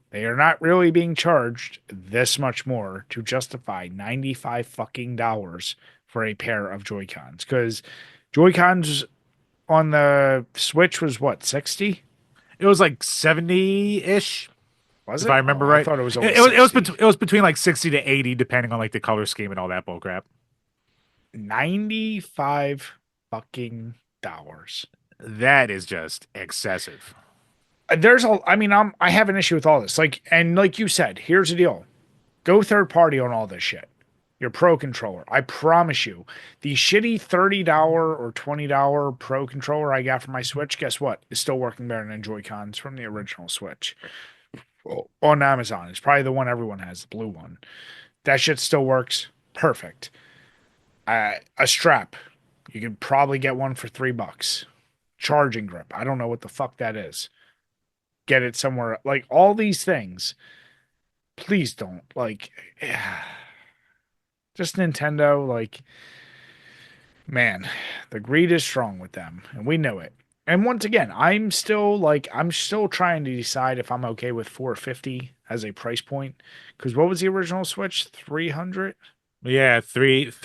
They are not really being charged this much more to justify 95 fucking dollars for a pair of Joy-Cons cuz Joy-Cons on the Switch was what, 60? It was like 70-ish, Was if I it? Oh, remember I right. thought it was It, always it was it was 60. bet- it was between like 60 to 80, depending on like the color scheme and all that bullcrap. 95 fucking dollars. That is just excessive. There's a I mean I have an issue with all this. Like and like you said, here's the deal. Go third party on all this shit. Your Pro controller. I promise you, the shitty $30 or $20 Pro controller I got for my Switch, guess what? It's still working better than Joy-Cons from the original Switch. Well, on Amazon. It's probably the one everyone has, the blue one. That shit still works perfect. A strap. You could probably get one for $3. Charging grip. I don't know what the fuck that is. Get it somewhere. Like all these things. Please don't. Like, just Nintendo. Like, man, the greed is strong with them, and we know it. And once again, I'm still trying to decide if I'm okay with 450 as a price point. Because what was the original Switch? 300? Yeah,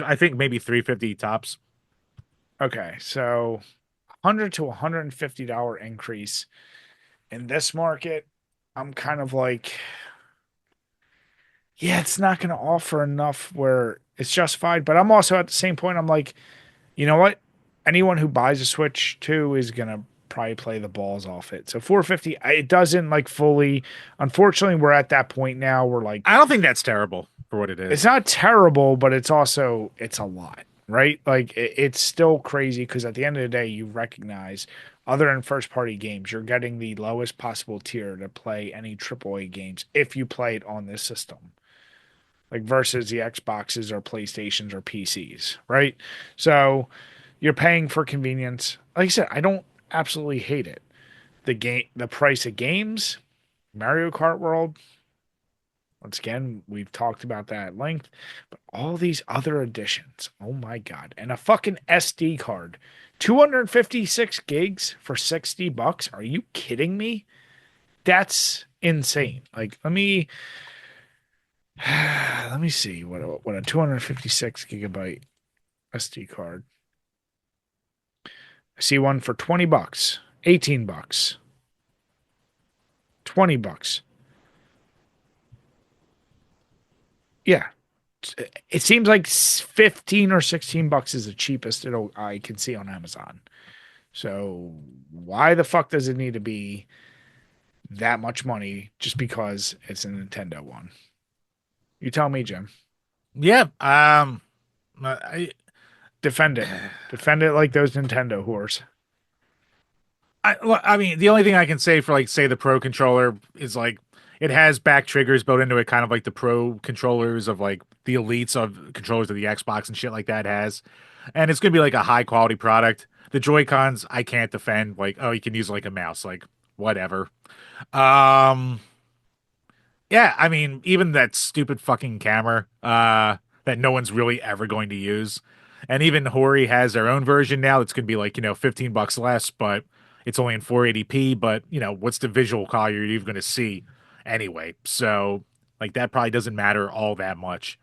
I think maybe 350 tops. Okay, so 100 to $150 increase in this market. I'm kind of like, yeah, it's not going to offer enough where it's justified. But I'm also at the same point, I'm like, you know what? Anyone who buys a Switch 2 is going to probably play the balls off it. So 450, it doesn't like fully. Unfortunately, we're at that point now where like I don't think that's terrible for what it it's is. not terrible, but it's also it's a lot, right? Like it's still crazy because at the end of the day, you recognize other than first party games, you're getting the lowest possible tier to play any AAA games if you play it on this system. Like versus the Xboxes or PlayStations or PCs, right? So you're paying for convenience. Like I said, I don't absolutely hate it. The price of games, Mario Kart World, once again, we've talked about that at length, but all these other additions, oh my God. And a fucking SD card. 256 gigs for $60. Are you kidding me? That's insane. Like, let me see what a 256 gigabyte SD card. I see one for $20, $18, $20. Yeah. It seems like 15 or $16 is the cheapest I can see on Amazon. So why the fuck does it need to be that much money just because it's a Nintendo one? You tell me, Jim. Yeah, I, Defend it. Defend it like those Nintendo whores. I mean, the only thing I can say for like say the Pro controller is like it has back triggers built into it, kind of like the Pro controllers of like the elites of controllers of the Xbox and shit like that has, and it's gonna be like a high quality product. The Joy Cons I can't defend. Like, oh, you can use like a mouse, like whatever. Um, yeah, I mean, even that stupid fucking camera, that no one's really ever going to use. And even Hori has their own version now that's gonna be like, $15 less, but it's only in 480p, but what's the visual quality you're even gonna see anyway? So like that probably doesn't matter all that much.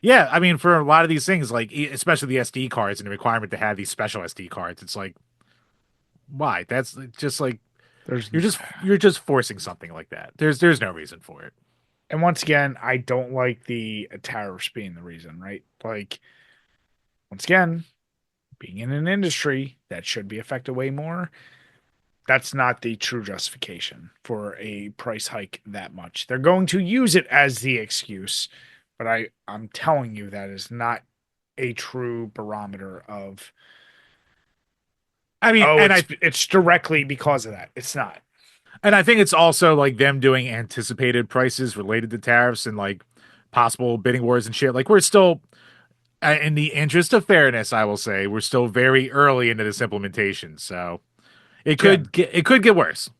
Yeah, I mean, for a lot of these things, like especially the SD cards and the requirement to have these special SD cards, it's like, why? That's just like There's you're just forcing something like that. There's no reason for it. and once again, I don't like the tariffs being the reason, right? Like once again, being in an industry that should be affected way more, that's not the true justification for a price hike that much. They're going to use it as the excuse, but I'm telling you that is not a true barometer of I mean, oh it's directly because of that. It's not. and I think it's also like them doing anticipated prices related to tariffs and like possible bidding wars and shit. Like we're still, in the interest of fairness, I will say we're still very early into this implementation, so Jim, it could get worse.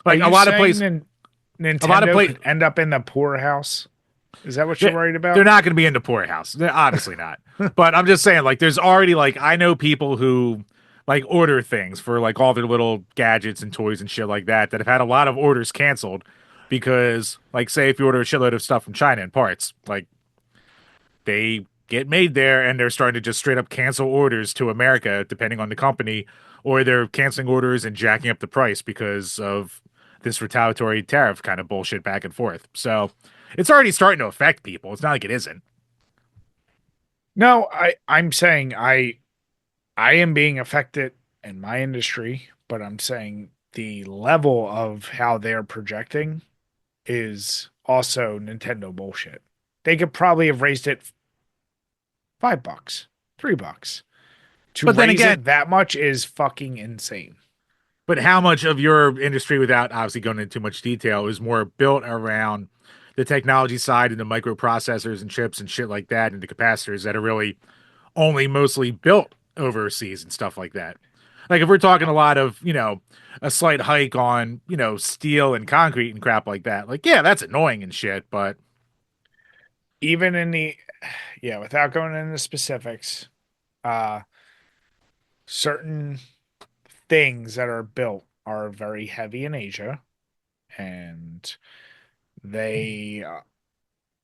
are Like you saying that a lot of Nintendo place could end up in the poorhouse? Is that what you're they're, worried they're about? not going to be in the poorhouse. They're obviously not. But I'm just saying, like, there's already like I know people who like order things for like all their little gadgets and toys and shit like that that have had a lot of orders canceled because, like, say if you order a shitload of stuff from China in parts, like they get made there and they're starting to just straight up cancel orders to America, depending on the company, or they're canceling orders and jacking up the price because of this retaliatory tariff kind of bullshit back and forth. So it's already starting to affect people. It's not like it isn't. No, I'm saying I am being affected in my industry, but I'm saying the level of how they're projecting is also Nintendo bullshit. They could probably have raised it $5, $3. To But then raise again, it that much is fucking insane. but how much of your industry, without obviously going into too much detail, is more built around the technology side and the microprocessors and chips and shit like that and the capacitors that are really only mostly built overseas and stuff like that. Like if we're talking a lot of, a slight hike on, steel and concrete and crap like that, like yeah, that's annoying and shit, but Even in the, yeah, without going into specifics, uh, certain things that are built are very heavy in Asia, and they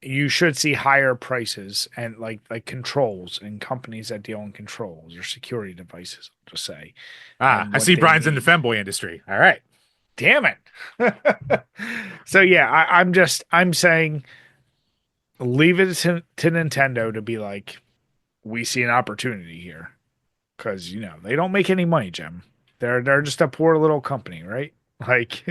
you should see higher prices and like controls and companies that deal in controls or security devices, I'll just say, and I what see they Brian's in the need. femboy industry. All right. Damn it. So yeah, I'm saying leave it to Nintendo to be like, we see an opportunity here. Because they don't make any money, Jim. They're just a poor little company, right? Like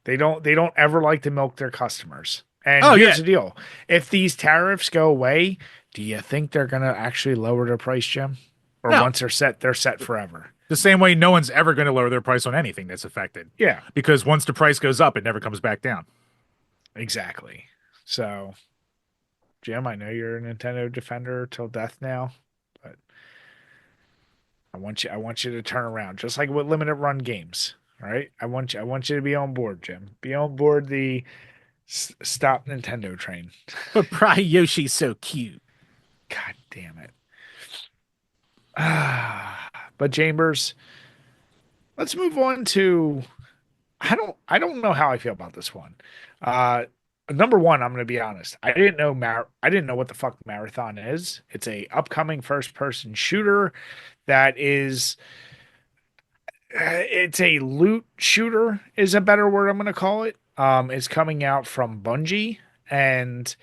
they don't ever like to milk their customers. And Oh yeah. here's the deal: if these tariffs go away, do you think they're gonna actually lower their price, Jim? Or No. once they're set forever? The same way no one's ever going to lower their price on anything that's affected. Yeah, Because once the price goes up, it never comes back down. exactly. So, Jim, I know you're a Nintendo defender till death now, but I want you to turn around, just like with limited run games. All right, I want you to be on board, Jim. Be on board the stop Nintendo train. But Brian Yoshi's so cute. God damn it. But Chambers, let's move on to I don't know how I feel about this one. Uh Number one, I'm going to be honest. I didn't know what the fuck Marathon is. It's a upcoming first person shooter that is it's a loot shooter is a better word I'm going to call it. It's coming out from Bungie, and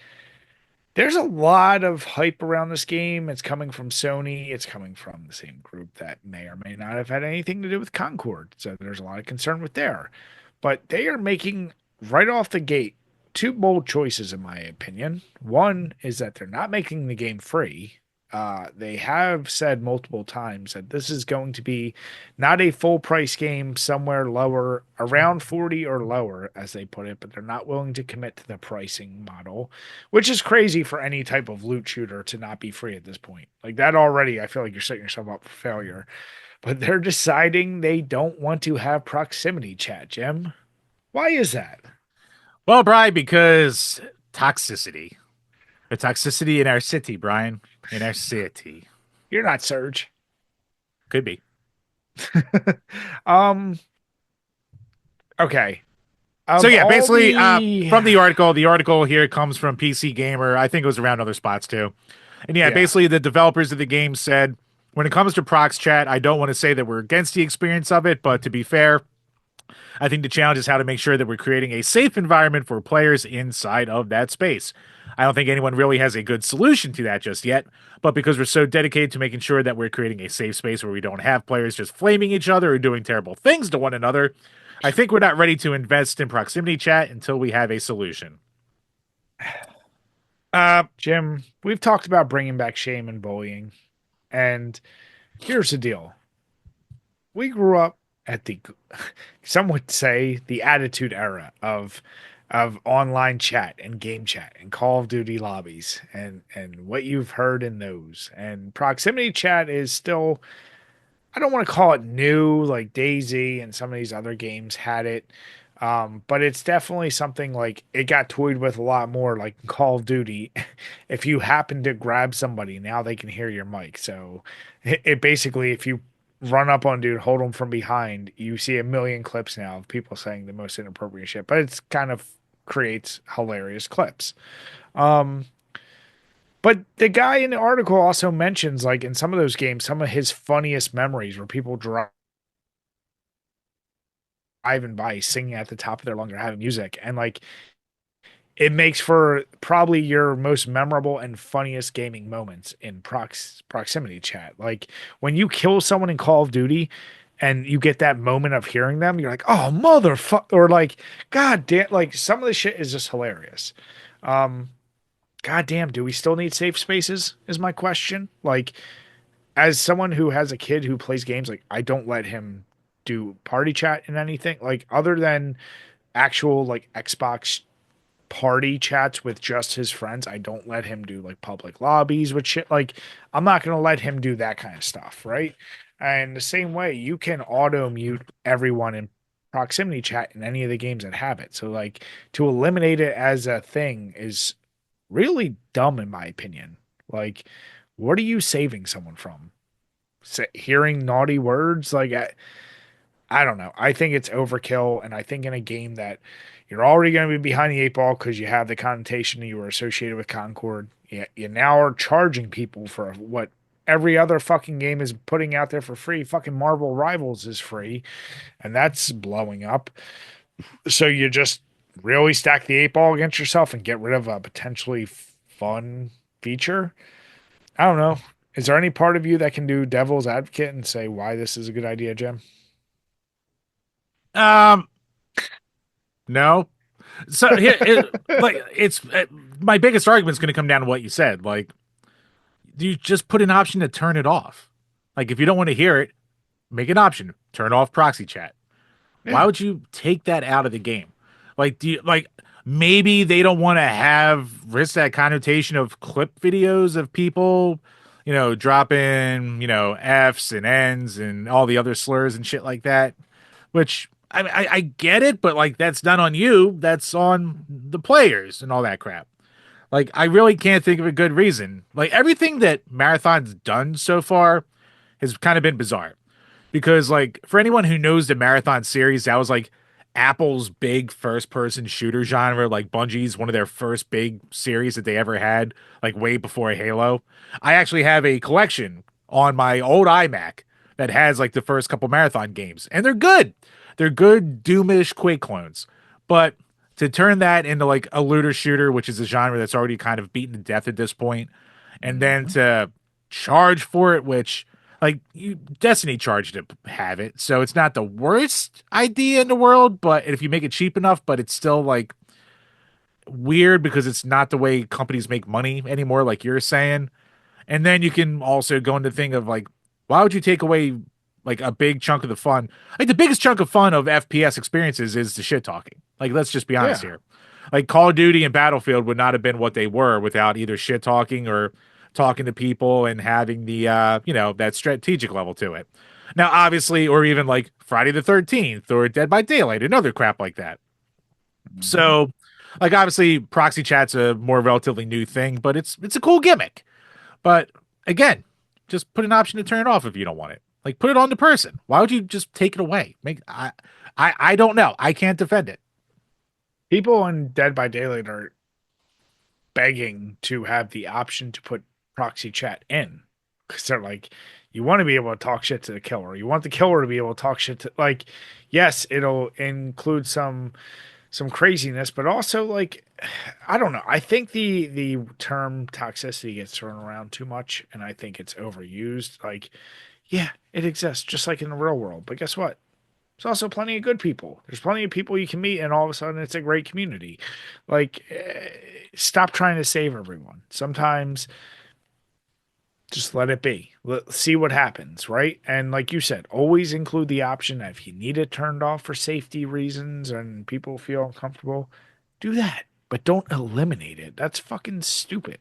there's a lot of hype around this game. It's coming from Sony. It's coming from the same group that may or may not have had anything to do with Concord. So there's a lot of concern with there. But they are making right off the gate two bold choices, in my opinion. One is that they're not making the game free. They have said multiple times that this is going to be not a full price game, somewhere lower, around 40 or lower, as they put it, but they're not willing to commit to the pricing model, which is crazy for any type of loot shooter to not be free at this point. Like that already, I feel like you're setting yourself up for failure. But they're deciding they don't want to have proximity chat, Jim. Why is that? Well, Brian, because toxicity. The toxicity in our city, Brian. In our city. You're not Surge. Could be. um. Okay. So Of yeah, all basically, the, from the article here comes from PC Gamer. I think it was around other spots too. And yeah, yeah, basically the developers of the game said, when it comes to prox chat, I don't want to say that we're against the experience of it, but to be fair, I think the challenge is how to make sure that we're creating a safe environment for players inside of that space. I don't think anyone really has a good solution to that just yet, but because we're so dedicated to making sure that we're creating a safe space where we don't have players just flaming each other or doing terrible things to one another, I think we're not ready to invest in proximity chat until we have a solution. Uh, Jim, we've talked about bringing back shame and bullying, and here's the deal: we grew up at the, some would say, the attitude era of of online chat and game chat and Call of Duty lobbies and what you've heard in those. And proximity chat is still, I don't want to call it new, like DayZ and some of these other games had it. But it's definitely something like it got toyed with a lot more, like in Call of Duty. If you happen to grab somebody, now they can hear your mic. So it basically, if you run up on dude, hold them from behind, you see a million clips now of people saying the most inappropriate shit. But it's kind of creates hilarious clips. Um, but the guy in the article also mentions, like in some of those games, some of his funniest memories were people driving by singing at the top of their lungs or having music. And like it makes for probably your most memorable and funniest gaming moments in proximity chat. Like when you kill someone in Call of Duty and you get that moment of hearing them, you're like, oh, motherfucker. Or like, God damn, like some of the shit is just hilarious. Um, God damn, do we still need safe spaces? Is my question. Like, as someone who has a kid who plays games, like I don't let him do party chat and anything like other than actual like Xbox party chats with just his friends. I don't let him do like public lobbies with shit. Like I'm not gonna let him do that kind of stuff, right? And the same way, you can auto mute everyone in proximity chat in any of the games that have it. So like to eliminate it as a thing is really dumb in my opinion. Like, what are you saving someone from? Hearing naughty words? Like I don't know. I think it's overkill, and I think in a game that you're already going to be behind the eight ball because you have the connotation you were associated with Concord. You now are charging people for what every other fucking game is putting out there for free. Fucking Marvel Rivals is free, and that's blowing up. So you just really stack the eight ball against yourself and get rid of a potentially fun feature. I don't know. Is there any part of you that can do devil's advocate and say why this is a good idea, Jim? Um, no. So here, like it's my biggest argument is going to come down to what you said. Like, do you just put an option to turn it off? Like, if you don't want to hear it, make an option, turn off proxy chat. Why Yeah. would you take that out of the game? Like, do you like maybe they don't want to have risk that connotation of clip videos of people, dropping, F's and N's and all the other slurs and shit like that, which I get it, but like that's not on you. That's on the players and all that crap. Like, I really can't think of a good reason. Like, everything that Marathon's done so far has kind of been bizarre because like for anyone who knows the Marathon series, that was like Apple's big first person shooter genre. Like Bungie's one of their first big series that they ever had, like way before Halo. I actually have a collection on my old iMac that has like the first couple Marathon games, and they're good. They're good Doomish Quake clones. But to turn that into like a looter shooter, which is a genre that's already kind of beaten to death at this point, and then Mhm. to charge for it, which like Destiny charged to have it, so it's not the worst idea in the world. But if you make it cheap enough, but it's still like weird because it's not the way companies make money anymore, like you're saying. And then you can also go into the thing of like, why would you take away like a big chunk of the fun? Like the biggest chunk of fun of FPS experiences is the shit talking. Like let's just be honest Yeah. here. Like Call of Duty and Battlefield would not have been what they were without either shit talking or talking to people and having the that strategic level to it. Now obviously, or even like Friday the 13th or Dead by Daylight and other crap like that. Mhm. So like obviously proxy chat's a more relatively new thing, but it's a cool gimmick. But again, just put an option to turn it off if you don't want it. Like put it on the person. Why would you just take it away? I don't know. I can't defend it. People in Dead by Daylight are begging to have the option to put proxy chat in because they're like, you want to be able to talk shit to the killer. You want the killer to be able to talk shit to like, yes, it'll include some craziness, but also like, I don't know. I think the term toxicity gets thrown around too much, and I think it's overused. Like, yeah, it exists just like in the real world, but guess what? There's also plenty of good people. There's plenty of people you can meet, and all of a sudden, it's a great community. Like, stop trying to save everyone. Sometimes, just let it be. See what happens, right? And like you said, always include the option that if you need it turned off for safety reasons and people feel uncomfortable, Do that, but don't eliminate it. That's fucking stupid.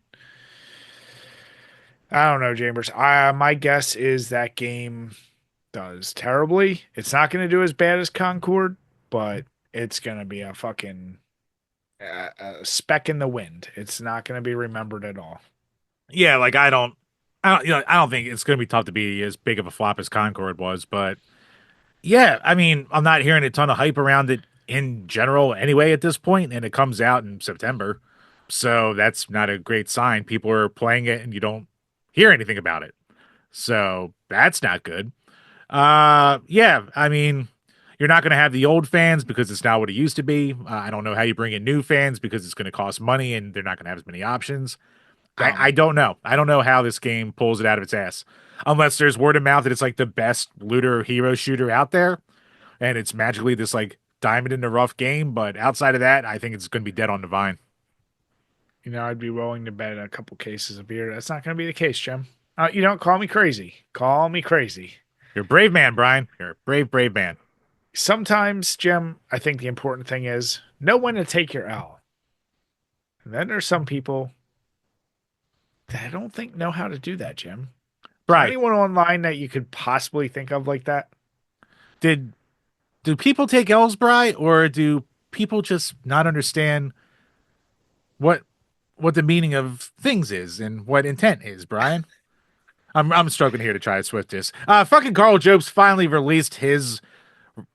I don't know, Chambers. My guess is that game does terribly. It's not going to do as bad as Concord, but it's going to be a fucking a speck in the wind. It's not going to be remembered at all. Yeah, like I don't think it's going to be tough to be as big of a flop as Concord was, but yeah, I mean, I'm not hearing a ton of hype around it in general anyway at this point, and it comes out in September. So that's not a great sign. People are playing it and you don't hear anything about it. So that's not good. Yeah, I mean, you're not going to have the old fans because it's not what it used to be. I don't know how you bring in new fans because it's going to cost money and they're not going to have as many options. I Dumb. don't know. I don't know how this game pulls it out of its ass. Unless there's word of mouth that it's like the best looter hero shooter out there and it's magically this like diamond in the rough game. But outside of that, I think it's going to be dead on the vine. I'd be willing to bet a couple cases of beer. That's not going to be the case, Jim. You don't call me crazy. Call me crazy. You're a brave man, Brian. You're a brave, brave man. Sometimes, Jim, I think the important thing is know when to take your L. And then there's some people that I don't think know how to do that, Jim. Is there Brian, anyone online that you could possibly think of like that? did do people take L's, Brian, or do people just not understand what what the meaning of things is and what intent is, Brian? I'm struggling here to try to switch this. Fucking Karl Jobst finally released his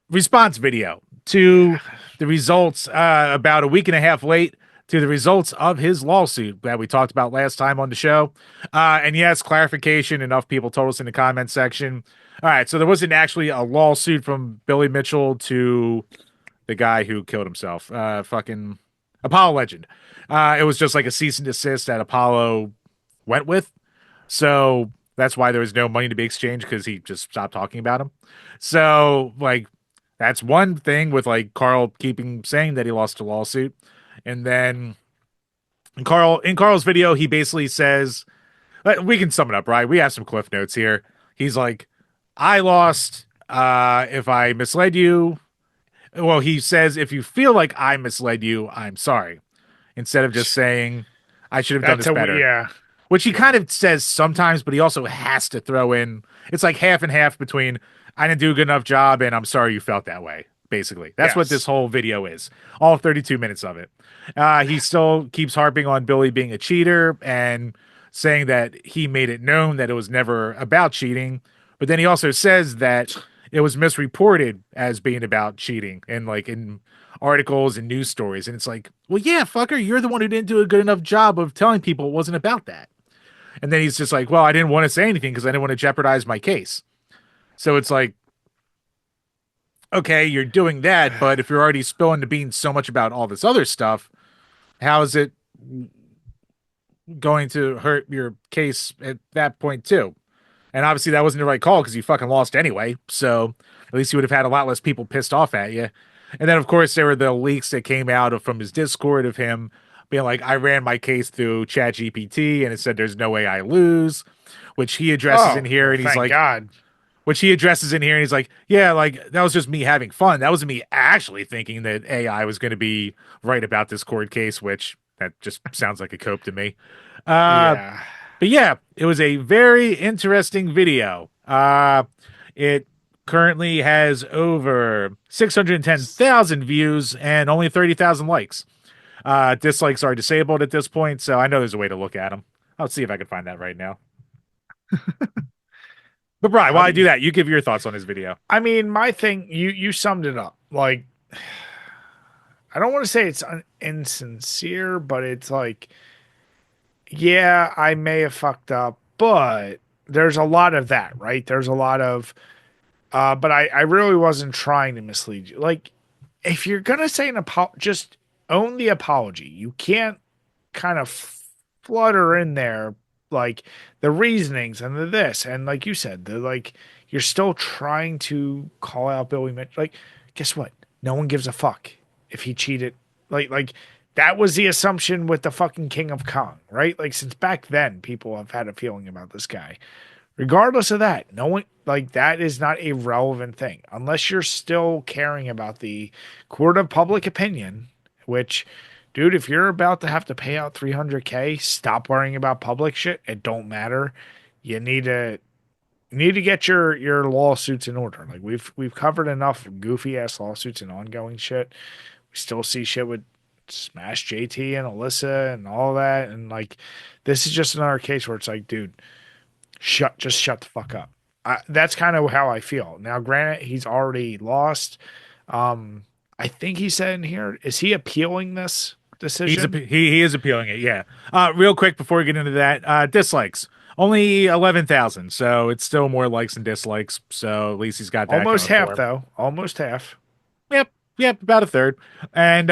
response video Yeah. to the results about a week and a half late to the results of his lawsuit that we talked about last time on the show. And yes, clarification, enough people told us in the comment section. All right, so there wasn't actually a lawsuit from Billy Mitchell to the guy who killed himself. Fucking Apollo Legend. It was just like a cease and desist that Apollo went with. So that's why there was no money to be exchanged because he just stopped talking about him. So like that's one thing with like Karl keeping saying that he lost a lawsuit. And then in Karl's video, he basically says, we can sum it up, right? We have some cliff notes here. He's like, I lost if I misled you. Well, he says, if you feel like I misled you, I'm sorry. Instead of just saying, I should have done That's this a better, yeah. which he Yeah. kind of says sometimes, but he also has to throw in. It's like half and half between I didn't do a good enough job and I'm sorry you felt that way. Basically, that's what this Yes. whole video is. All 32 minutes of it. He still keeps harping on Billy being a cheater and saying that he made it known that it was never about cheating. But then he also says that it was misreported as being about cheating and like in articles and news stories. And it's like, well, yeah, fucker, you're the one who didn't do a good enough job of telling people it wasn't about that. And then he's just like, well, I didn't want to say anything because I didn't want to jeopardize my case. So it's like, okay, you're doing that, but if you're already spilling the beans so much about all this other stuff, how is it going to hurt your case at that point too? And obviously that wasn't the right call because you fucking lost anyway. So at least you would have had a lot less people pissed off at you. And then of course there were the leaks that came out from his Discord of him being like, I ran my case through ChatGPT and it said there's no way I lose, which he addresses in Oh, here well, and he's thank like, God. yeah, like that was just me having fun. That wasn't me actually thinking that AI was going to be right about this court case, which that just sounds like a cope to me. Uh, Yeah. but yeah, it was a very interesting video. It currently has over 610,000 views and only 30,000 likes. Dislikes are disabled at this point, so I know there's a way to look at them. I'll see if I can find that right now. But Brian, How while do I do you? that, you give your thoughts on this video. I mean, my thing. You summed it up. Like, I don't want to say it's insincere, but it's like, yeah, I may have fucked up, but there's a lot of that, right? There's a lot of, but I really wasn't trying to mislead you. Like, if you're gonna say an apology, just own the apology. You can't kind of flutter in there like the reasonings and the this and like you said, the like you're still trying to call out Billy Mitch. Like, guess what? No one gives a fuck if he cheated. Like that was the assumption with the fucking King of Kong, right? Like since back then, people have had a feeling about this guy. Regardless of that, no one like that is not a relevant thing unless you're still caring about the court of public opinion, which Dude, if you're about to have to pay out 300K, stop worrying about public shit. It don't matter. You need to get your lawsuits in order. Like we've covered enough goofy ass lawsuits and ongoing shit. We still see shit with Smash JT and Alyssa and all that. And like this is just another case where it's like, dude, shut the fuck up. That's kind of how I feel. Now, granted, he's already lost. Um, I think he said in here, is he appealing this decision? He is appealing it. Yeah. Real quick before we get into that, dislikes only 11,000, so it's still more likes than dislikes. So at least he's got that Almost going half for him. though. Almost half. Yep, yep, about a third. And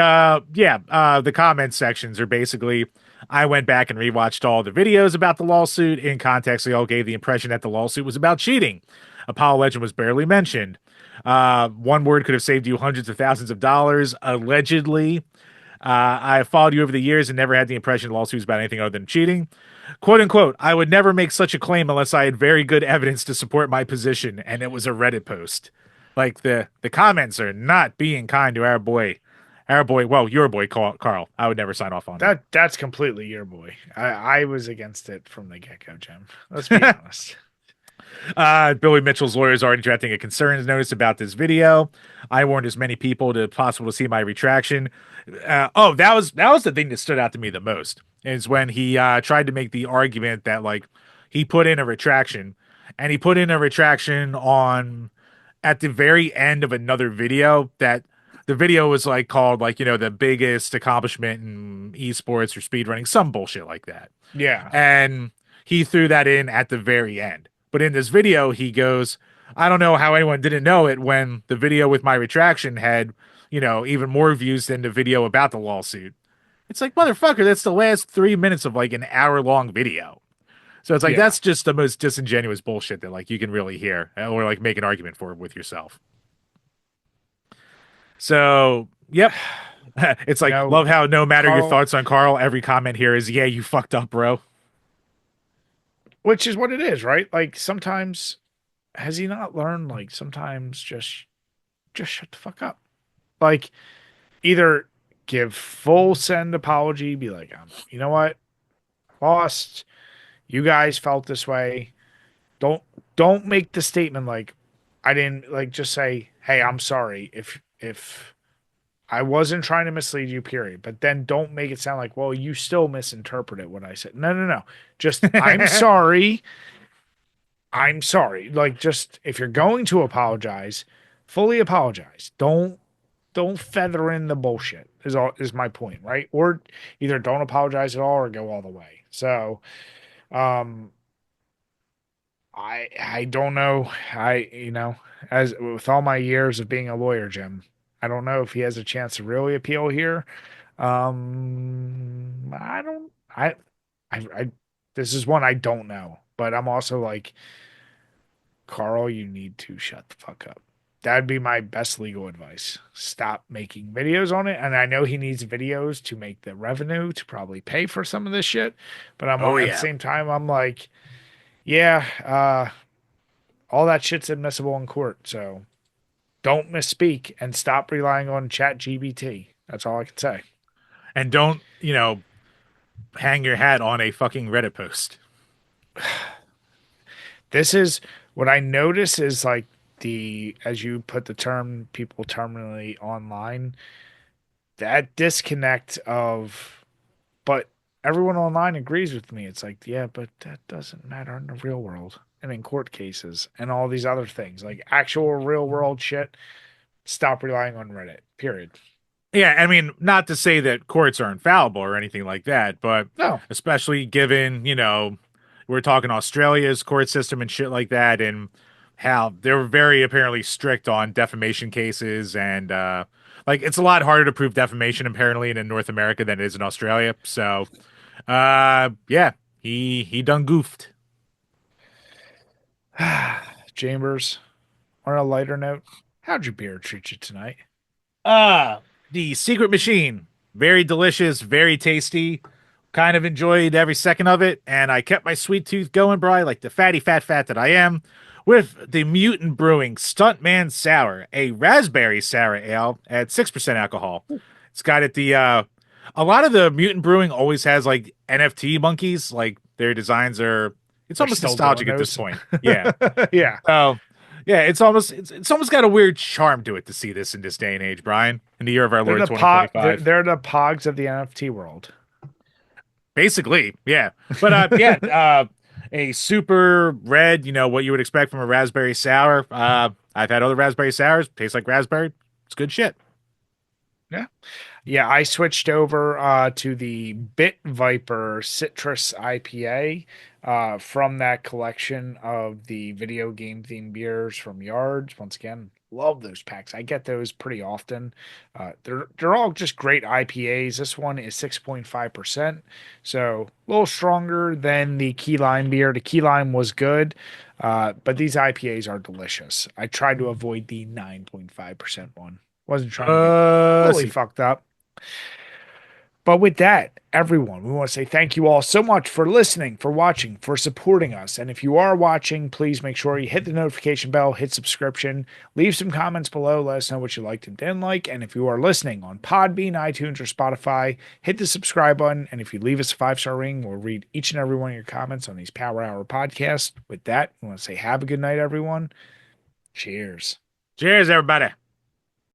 yeah, the comment sections are basically. I went back and rewatched all the videos about the lawsuit. In context, they all gave the impression that the lawsuit was about cheating. Apollo Legend was barely mentioned. One word could have saved you hundreds of thousands of dollars, allegedly. I have followed you over the years and never had the impression the lawsuit was about anything other than cheating. "Quote unquote, I would never make such a claim unless I had very good evidence to support my position, and it was a Reddit post." Like the comments are not being kind to our boy. Our boy, well, your boy Carl. I would never sign off on him. That's completely your boy. I was against it from the get go, Jim. Let's be honest. Billy Mitchell's lawyer is already drafting a concerns notice about this video. I warned as many people to possible to see my retraction. Oh, that was the thing that stood out to me the most is when he tried to make the argument that like he put in a retraction, and he put in a retraction on at the very end of another video that the video was like called like the biggest accomplishment in esports or speedrunning, some bullshit like that, Yeah. and he threw that in at the very end. But in this video, he goes, I don't know how anyone didn't know it when the video with my retraction had, even more views than the video about the lawsuit. It's like, motherfucker, that's the last 3 minutes of like an hour-long video. So it's like, Yeah. that's just the most disingenuous bullshit that like you can really hear or like make an argument for with yourself. So, yep. It's You like, know, love how no matter your Carl, thoughts on Carl, every comment here is, yeah, you fucked up, bro. which is what it is, right? Like sometimes has he not learned like sometimes just shut the fuck up. Like either give full send apology, be like, you know what? Lost. You guys felt this way. Don't don't make the statement like I didn't like just say, "Hey, I'm sorry if I wasn't trying to mislead you, period." But then don't make it sound like, "Well, you still misinterpreted what I said." No, no, no. Just I'm sorry. I'm sorry. Like just if you're going to apologize, fully apologize. Don't feather in the bullshit. Is my point, right? Or either don't apologize at all or go all the way. So, um I don't know. As with all my years of being a lawyer, Jim, I don't know if he has a chance to really appeal here. I don't. I. This is one I don't know, but I'm also like, Carl, you need to shut the fuck up. That'd be my best legal advice. Stop making videos on it. And I know he needs videos to make the revenue to probably pay for some of this shit. But I'm Oh, at the yeah. same time, I'm like, yeah, all that shit's admissible in court. So don't misspeak and stop relying on Chat GBT. That's all I can say. And don't, hang your hat on a fucking Reddit post. This is what I notice is like as you put the term, people terminally online, that disconnect of, but everyone online agrees with me. It's like, yeah, but that doesn't matter in the real world and in court cases and all these other things like actual real world shit. Stop relying on Reddit, period. Yeah, I mean, not to say that courts are infallible or anything like that, but No, especially given, we're talking Australia's court system and shit like that, and how they're very apparently strict on defamation cases, and like it's a lot harder to prove defamation apparently in North America than it is in Australia. So, yeah, he done goofed. Chambers, on a lighter note, how'd your beer treat you tonight? Uh, the secret machine. Very delicious, very tasty. Kind of enjoyed every second of it, and I kept my sweet tooth going, bro, like the fatty fat that I am, with the Mutant Brewing Stuntman Sour, a raspberry sour ale at 6% alcohol. It's got it the A lot of the mutant brewing always has like NFT monkeys. Like their designs are, it's They're almost still doing nostalgic at this those. point. Yeah. Yeah. So yeah, it's almost got a weird charm to it to see this in this day and age, Brian, in the year of our They're Lord the po- they're, 2025. they're the pogs of the NFT world. Basically, yeah. But yeah, a super red, what you would expect from a raspberry sour. I've had other raspberry sours, tastes like raspberry. It's good shit. Yeah. Yeah, I switched over to the Bit Viper Citrus IPA from that collection of the video game themed beers from Yards. Once again, love those packs. I get those pretty often. They're all just great IPAs. This one is 6.5%, so a little stronger than the key lime beer. The key lime was good, but these IPAs are delicious. I tried to avoid the 9.5% one. Wasn't trying to get fully See. fucked up. But with that, everyone, we want to say thank you all so much for listening, for watching, for supporting us. And if you are watching, please make sure you hit the notification bell, hit subscription, leave some comments below, let us know what you liked and didn't like. And if you are listening on Podbean, iTunes, or Spotify, hit the subscribe button. And if you leave us a 5-star ring, we'll read each and every one of your comments on these Power Hour podcasts. With that, we want to say have a good night, everyone. Cheers. Cheers, everybody.